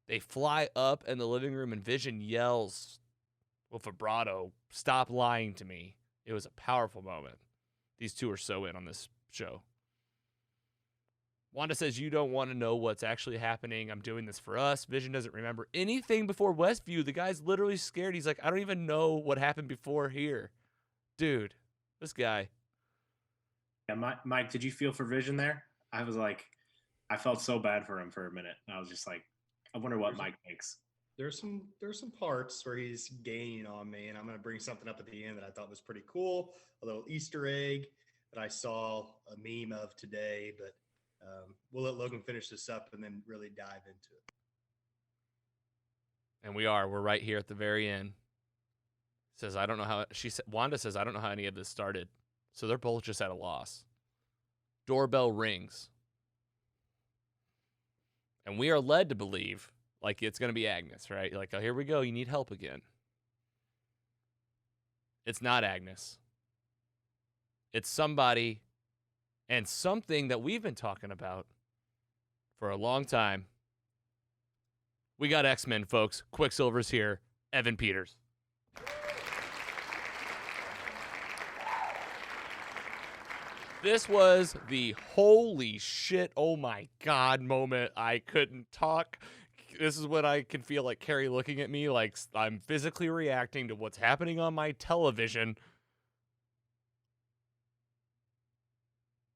They fly up in the living room, and Vision yells with vibrato, stop lying to me. It was a powerful moment. These two are so in on this show. Wanda says, you don't want to know what's actually happening. I'm doing this for us. Vision doesn't remember anything before Westview. The guy's literally scared. He's like, I don't even know what happened before here. Dude, this guy. Yeah, Mike, did you feel for Vision there? I was like, I felt so bad for him for a minute. I was just like, I wonder what Mike thinks. There's some parts where he's gaining on me, and I'm going to bring something up at the end that I thought was pretty cool. A little Easter egg that I saw a meme of today, but we'll let Logan finish this up and then really dive into it. And we're right here at the very end. Says, I don't know how Wanda says, I don't know how any of this started. So they're both just at a loss. Doorbell rings. And we are led to believe like it's going to be Agnes, right? Like, oh, here we go. You need help again. It's not Agnes. It's somebody and something that we've been talking about for a long time. We got X-Men, folks. Quicksilver's here. Evan Peters. This was the holy shit, oh my God moment. I couldn't talk. This is when I can feel like Carrie looking at me like I'm physically reacting to what's happening on my television.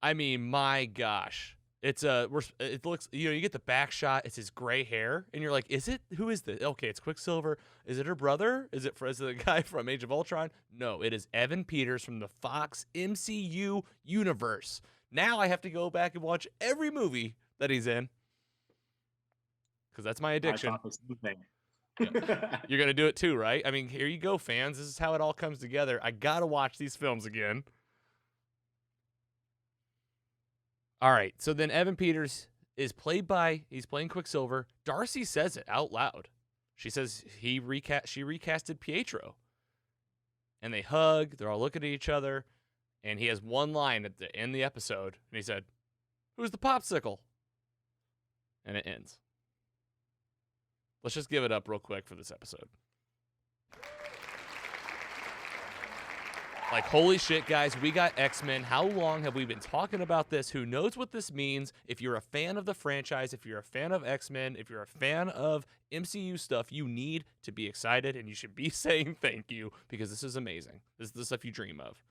I mean, my gosh. It looks, you get the back shot. It's his gray hair. And you're like, who is this? Okay, it's Quicksilver. Is it her brother? Is it the guy from Age of Ultron? No, it is Evan Peters from the Fox MCU universe. Now I have to go back and watch every movie that he's in. Because that's my addiction. I thought the same thing. Yeah. You're going to do it too, right? I mean, here you go, fans. This is how it all comes together. I got to watch these films again. All right, so then Evan Peters he's playing Quicksilver. Darcy says it out loud. She says she recasted Pietro. And they hug, they're all looking at each other, and he has one line at the end of the episode, and he said, "Who's the popsicle?" And it ends. Let's just give it up real quick for this episode. Like, holy shit, guys, we got X-Men. How long have we been talking about this? Who knows what this means? If you're a fan of the franchise, if you're a fan of X-Men, if you're a fan of MCU stuff, you need to be excited, and you should be saying thank you, because this is amazing. This is the stuff you dream of.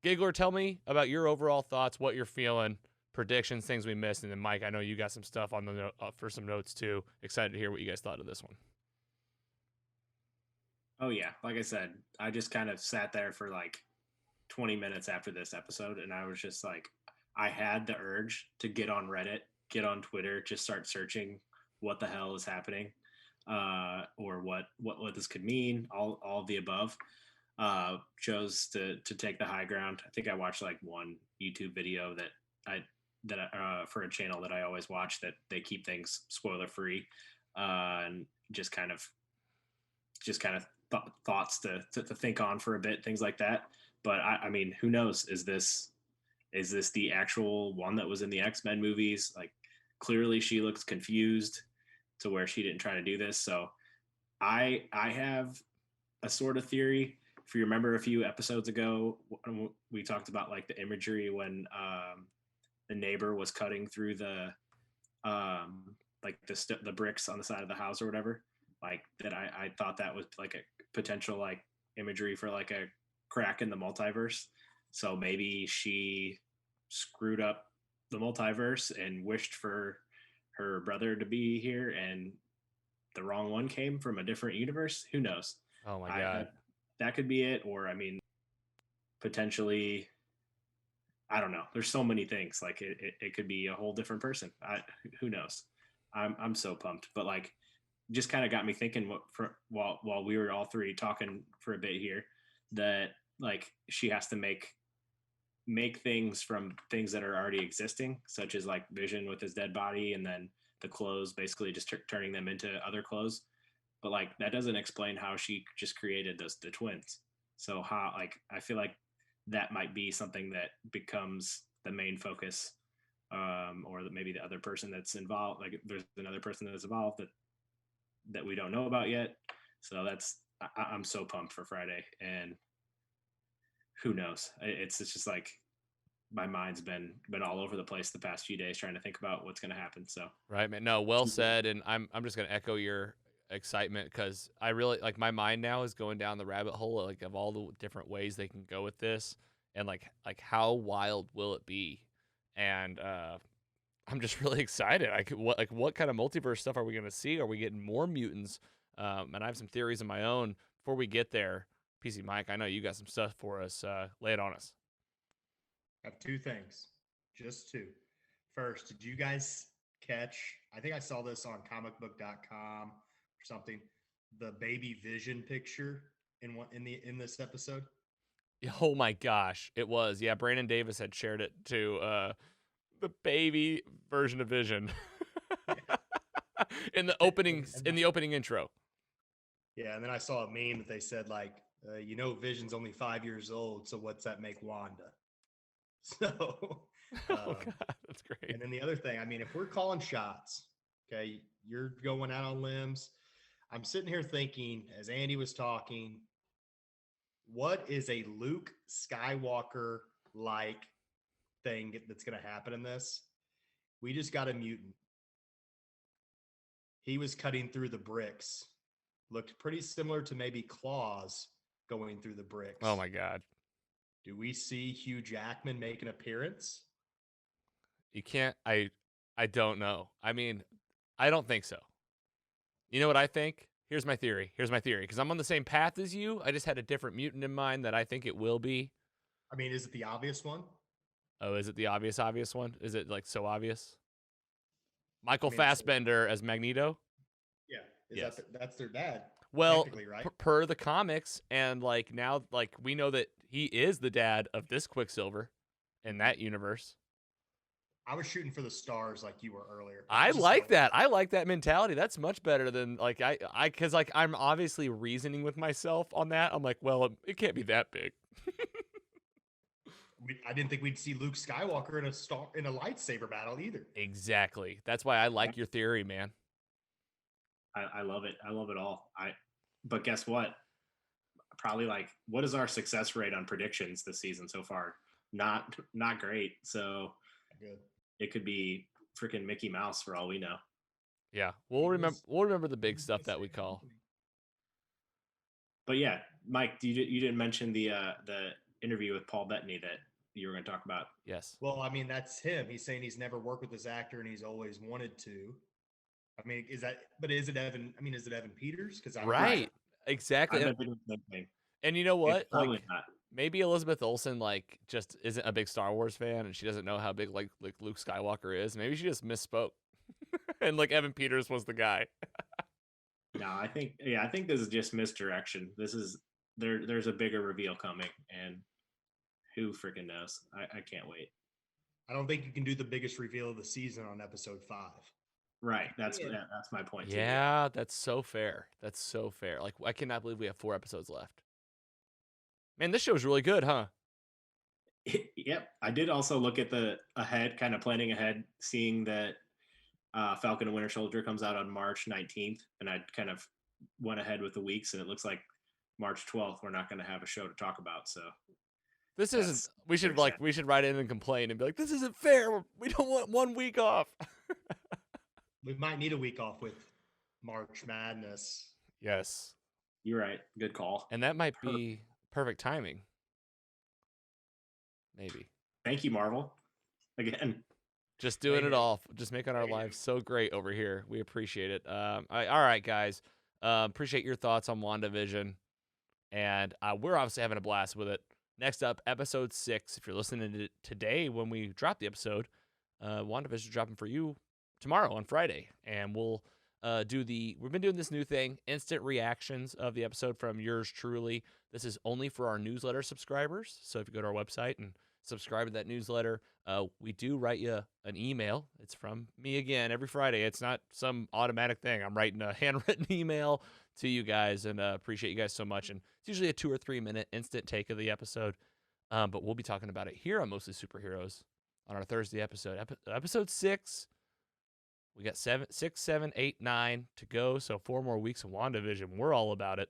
Giggler, tell me about your overall thoughts, what you're feeling, predictions, things we missed, and then, Mike, I know you got some stuff on the for some notes, too. Excited to hear what you guys thought of this one. Oh, yeah. Like I said, I just kind of sat there for like 20 minutes after this episode, and I was just like, I had the urge to get on Reddit, get on Twitter, just start searching what the hell is happening, or what this could mean, all of the above. Chose to take the high ground. I think I watched like one YouTube video that for a channel that I always watch, that they keep things spoiler free, and just kind of thoughts to think on for a bit, things like that. But I mean, who knows? Is this the actual one that was in the X-Men movies? Like, clearly she looks confused to where she didn't try to do this. So I have a sort of theory. If you remember a few episodes ago, we talked about like the imagery when the neighbor was cutting through the like the bricks on the side of the house or whatever. Like that, I thought that was like a potential like imagery for like a crack in the multiverse. So maybe she screwed up the multiverse and wished for her brother to be here, and the wrong one came from a different universe. Who knows? Oh my God. That could be it. Or, I mean, potentially, I don't know. There's so many things. Like it could be a whole different person. Who knows? I'm so pumped. But like, just kind of got me thinking while we were all three talking for a bit here, that like she has to make things from things that are already existing, such as like Vision with his dead body, and then the clothes basically just turning them into other clothes. But like that doesn't explain how she just created the twins. So how, like, I feel like that might be something that becomes the main focus, or maybe the other person that's involved. Like there's another person that's involved that we don't know about yet. So I'm so pumped for Friday, and who knows? It's just like my mind's been all over the place the past few days trying to think about what's going to happen. So Right, man. No, well said. And I'm just gonna echo your excitement because I really like my mind now is going down the rabbit hole like of all the different ways they can go with this, and like how wild will it be? And I'm just really excited. What kind of multiverse stuff are we gonna see? Are we getting more mutants? And I have some theories of my own. Before we get there, PC Mike, I know you got some stuff for us. Lay it on us. I have two things, just two. First, did you guys catch? I think I saw this on comicbook.com or something. The baby Vision picture in this episode. Oh my gosh, it was. Yeah, Brandon Davis had shared it to the baby version of Vision in the opening intro. Yeah, and then I saw a meme that they said like, Vision's only 5 years old, so what's that make Wanda? So, Oh god, that's great. and then the other thing, I mean, if we're calling shots, okay, you're going out on limbs. I'm sitting here thinking, as Andy was talking, what is a Luke Skywalker like thing that's going to happen in this? We just got a mutant. He was cutting through the bricks. Looked pretty similar to maybe claws going through the bricks. Oh my god. Do we see Hugh Jackman make an appearance? You can't I don't know. I mean, I don't think so. You know what I think? Here's my theory. Because I'm on the same path as you. I just had a different mutant in mind that I think it will be. I mean, is it the obvious one? Oh, is it the obvious one? Is it like so obvious? Michael I mean, Fassbender as Magneto? Yeah. Yes. That's their dad? Well, technically, right? per the comics, and like now, like we know that he is the dad of this Quicksilver in that universe. I was shooting for the stars like you were earlier. I like that. I like that mentality. That's much better than like because like I'm obviously reasoning with myself on that. I'm like, well, it can't be that big. I didn't think we'd see Luke Skywalker in a lightsaber battle either. Exactly. That's why I like your theory, man. I love it. I love it all. But guess what? Probably like, what is our success rate on predictions this season so far? Not great. So good. It could be freaking Mickey Mouse for all we know. Yeah, we'll remember the big stuff that we call. But yeah, Mike, you didn't mention the interview with Paul Bettany that you were going to talk about. Yes. Well, I mean, that's him. He's saying he's never worked with this actor and he's always wanted to. I mean, is it Evan? I mean, is it Evan Peters? Because right, exactly. And you know what? Like, maybe Elizabeth Olsen like just isn't a big Star Wars fan, and she doesn't know how big like Luke Skywalker is. Maybe she just misspoke, and like Evan Peters was the guy. No, I think this is just misdirection. There's a bigger reveal coming, and who freaking knows? I can't wait. I don't think you can do the biggest reveal of the season on episode 5. Right. That's my point. Yeah, that's so fair. Like, I cannot believe we have 4 episodes left. Man, this show's really good, huh? Yep. I did also look at the planning ahead, seeing that Falcon and Winter Soldier comes out on March 19th, and I kind of went ahead with the weeks, and it looks like March 12th we're not going to have a show to talk about. So this isn't. We should write in and complain and be like, this isn't fair. We don't want 1 week off. We might need a week off with March Madness. Yes. You're right. Good call. And that might be perfect timing. Maybe. Thank you, Marvel. Again. Just doing it all. Just making our lives so great over here. We appreciate it. All right, guys. Appreciate your thoughts on WandaVision. And we're obviously having a blast with it. Next up, episode 6. If you're listening to it today when we drop the episode, WandaVision is dropping for you tomorrow on Friday, and we'll we've been doing this new thing, instant reactions of the episode from yours truly. This is only for our newsletter subscribers. So if you go to our website and subscribe to that newsletter, we do write you an email. It's from me again every Friday. It's not some automatic thing. I'm writing a handwritten email to you guys, and appreciate you guys so much. And it's usually a 2 or 3 minute instant take of the episode. But we'll be talking about it here on Mostly Superheroes on our Thursday episode. Episode 6. We got 6, 7, 8, 9 to go. So 4 more weeks of WandaVision. We're all about it.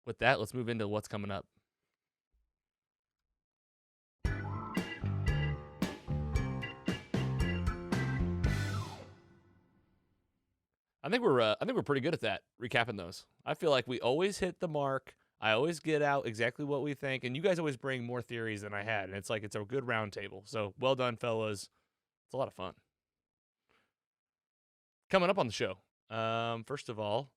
With that, let's move into what's coming up. I think we're pretty good at that, recapping those. I feel like we always hit the mark. I always get out exactly what we think, and you guys always bring more theories than I had, and it's a good round table. So well done, fellas. It's a lot of fun. Coming up on the show, first of all,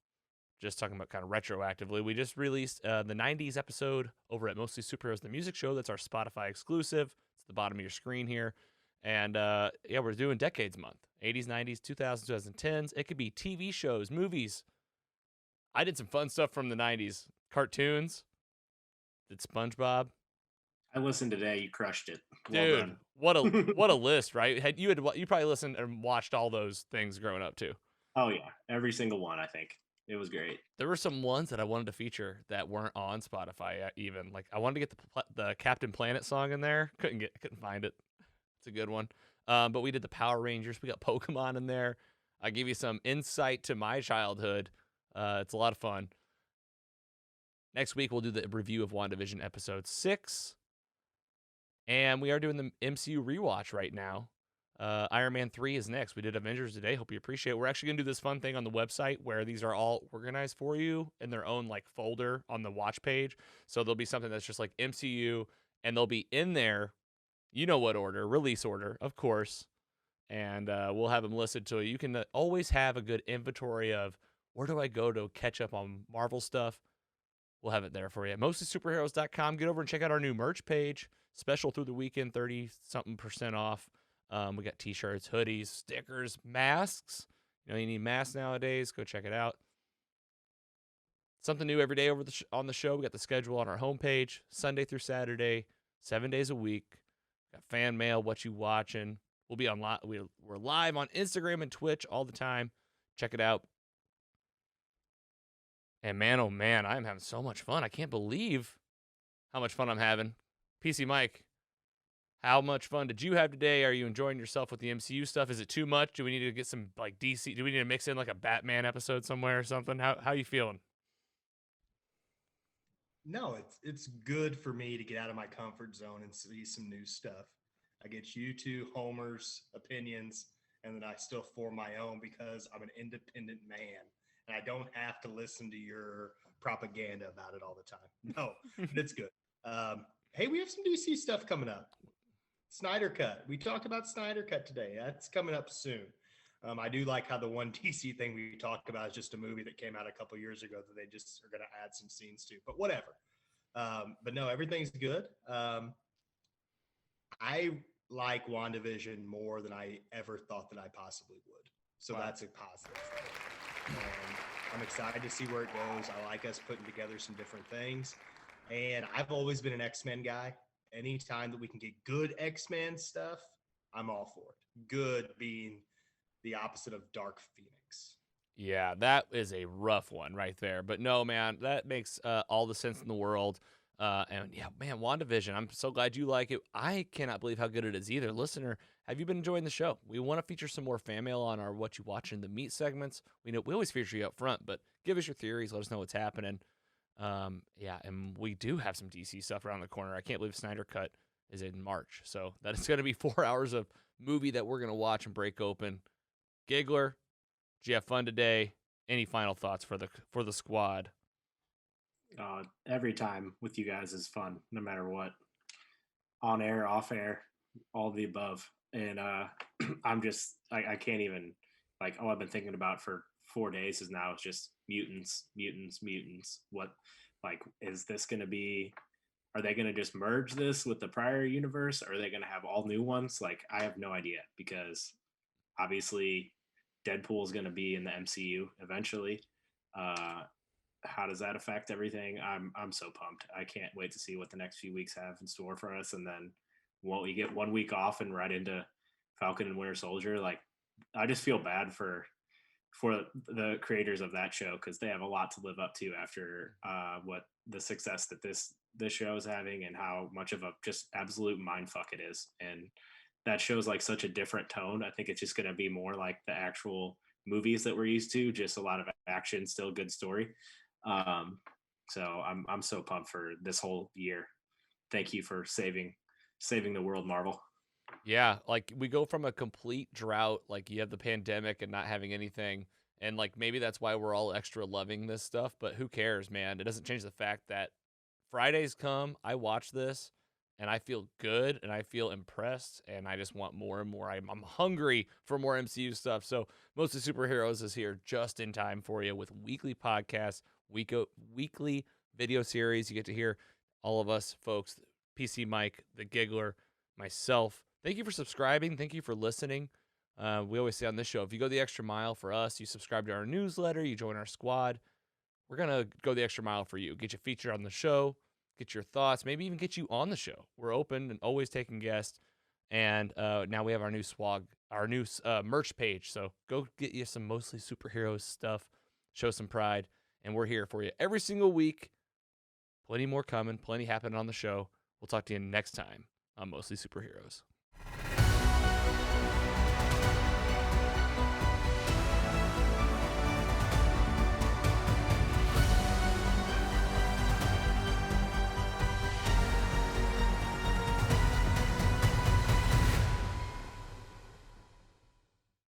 just talking about kind of retroactively, we just released the 90s episode over at Mostly Superheroes, the music show. That's our Spotify exclusive. It's the bottom of your screen here. And yeah, we're doing Decades Month. 80s, 90s, 2000s, 2010s. It could be TV shows, movies. I did some fun stuff from the 90s. Cartoons. Did SpongeBob. I listened today. You crushed it. Dude, what a list, right? You probably listened and watched all those things growing up too. Oh yeah, every single one. I think it was great. There were some ones that I wanted to feature that weren't on Spotify even. Like I wanted to get the Captain Planet song in there. Couldn't find it. It's a good one. But we did the Power Rangers. We got Pokemon in there. I give you some insight to my childhood. It's a lot of fun. Next week, we'll do the review of WandaVision episode 6. And we are doing the MCU rewatch right now. Iron Man 3 is next. We did Avengers today. Hope you appreciate it. We're actually going to do this fun thing on the website where these are all organized for you in their own like folder on the watch page. So there'll be something that's just like MCU, and they'll be in there, you know what order, release order, of course. And we'll have them listed to you. You can always have a good inventory of where do I go to catch up on Marvel stuff. We'll have it there for you. MostlySuperheroes.com. Get over and check out our new merch page. Special through the weekend, 30-something% off. We got t-shirts, hoodies, stickers, masks. You need masks nowadays. Go check it out. Something new every day on the show. We got the schedule on our homepage, Sunday through Saturday, 7 days a week. Got fan mail, what you watching. We'll be on we're live on Instagram and Twitch all the time. Check it out. And man, oh man, I am having so much fun. I can't believe how much fun I'm having. PC Mike, how much fun did you have today? Are you enjoying yourself with the MCU stuff? Is it too much? Do we need to get some like DC? Do we need to mix in like a Batman episode somewhere or something? How you feeling? No, it's good for me to get out of my comfort zone and see some new stuff. I get you two Homer's opinions, and then I still form my own because I'm an independent man. And I don't have to listen to your propaganda about it all the time. No, it's good. Hey, we have some DC stuff coming up. Snyder Cut. We talked about Snyder Cut today. That's coming up soon. I do like how the one DC thing we talked about is just a movie that came out a couple years ago that they just are going to add some scenes to. But whatever. But no, everything's good. I like WandaVision more than I ever thought that I possibly would. So That's a positive thing. And I'm excited to see where it goes. I like us putting together some different things. And I've always been an X-Men guy. Anytime that we can get good X-Men stuff, I'm all for it. Good being the opposite of Dark Phoenix. Yeah, that is a rough one right there. But no, man, that makes all the sense in the world. And yeah, man, WandaVision, I'm so glad you like it. I cannot believe how good it is either. Listener, have you been enjoying the show? We want to feature some more fan mail on our What You Watch in the Meet segments. We always feature you up front, but give us your theories. Let us know what's happening. Yeah, and we do have some DC stuff around the corner. I can't believe Snyder Cut is in March. So that is going to be 4 hours of movie that we're going to watch and break open. Giggler, did you have fun today? Any final thoughts for the squad? Every time with you guys is fun, no matter what. On air, off air, all of the above. And I can't even, all I've been thinking about for 4 days is now it's just mutants. What, is this going to be, are they going to just merge this with the prior universe? Or are they going to have all new ones? I have no idea because Obviously, Deadpool is going to be in the MCU eventually. How does that affect everything? I'm so pumped. I can't wait to see what the next few weeks have in store for us. And then won't we get 1 week off and right into Falcon and Winter Soldier? Like, I just feel bad for the creators of that show, because they have a lot to live up to after what the success that this show is having, and how much of a just absolute mind fuck it is. And that show's like such a different tone. I think it's just going to be more like the actual movies that we're used to, just a lot of action, still good story. So I'm so pumped for this whole year. Thank you for saving the world, Marvel. Yeah, like we go from a complete drought, like you have the pandemic and not having anything, and like maybe that's why we're all extra loving this stuff, but who cares, man? It doesn't change the fact that Fridays come, I watch this, and I feel good, and I feel impressed, and I just want more and more. I'm hungry for more MCU stuff. So Mostly Superheroes is here just in time for you with weekly podcasts, weekly video series. You get to hear all of us folks, PC Mike, the Giggler, myself. Thank you for subscribing. Thank you for listening. We always say on this show, if you go the extra mile for us, you subscribe to our newsletter, you join our squad, we're going to go the extra mile for you. Get you featured on the show, get your thoughts, maybe even get you on the show. We're open and always taking guests. And now we have our new merch page. So go get you some Mostly Superheroes stuff, show some pride, and we're here for you every single week. Plenty more coming, plenty happening on the show. We'll talk to you next time on Mostly Superheroes.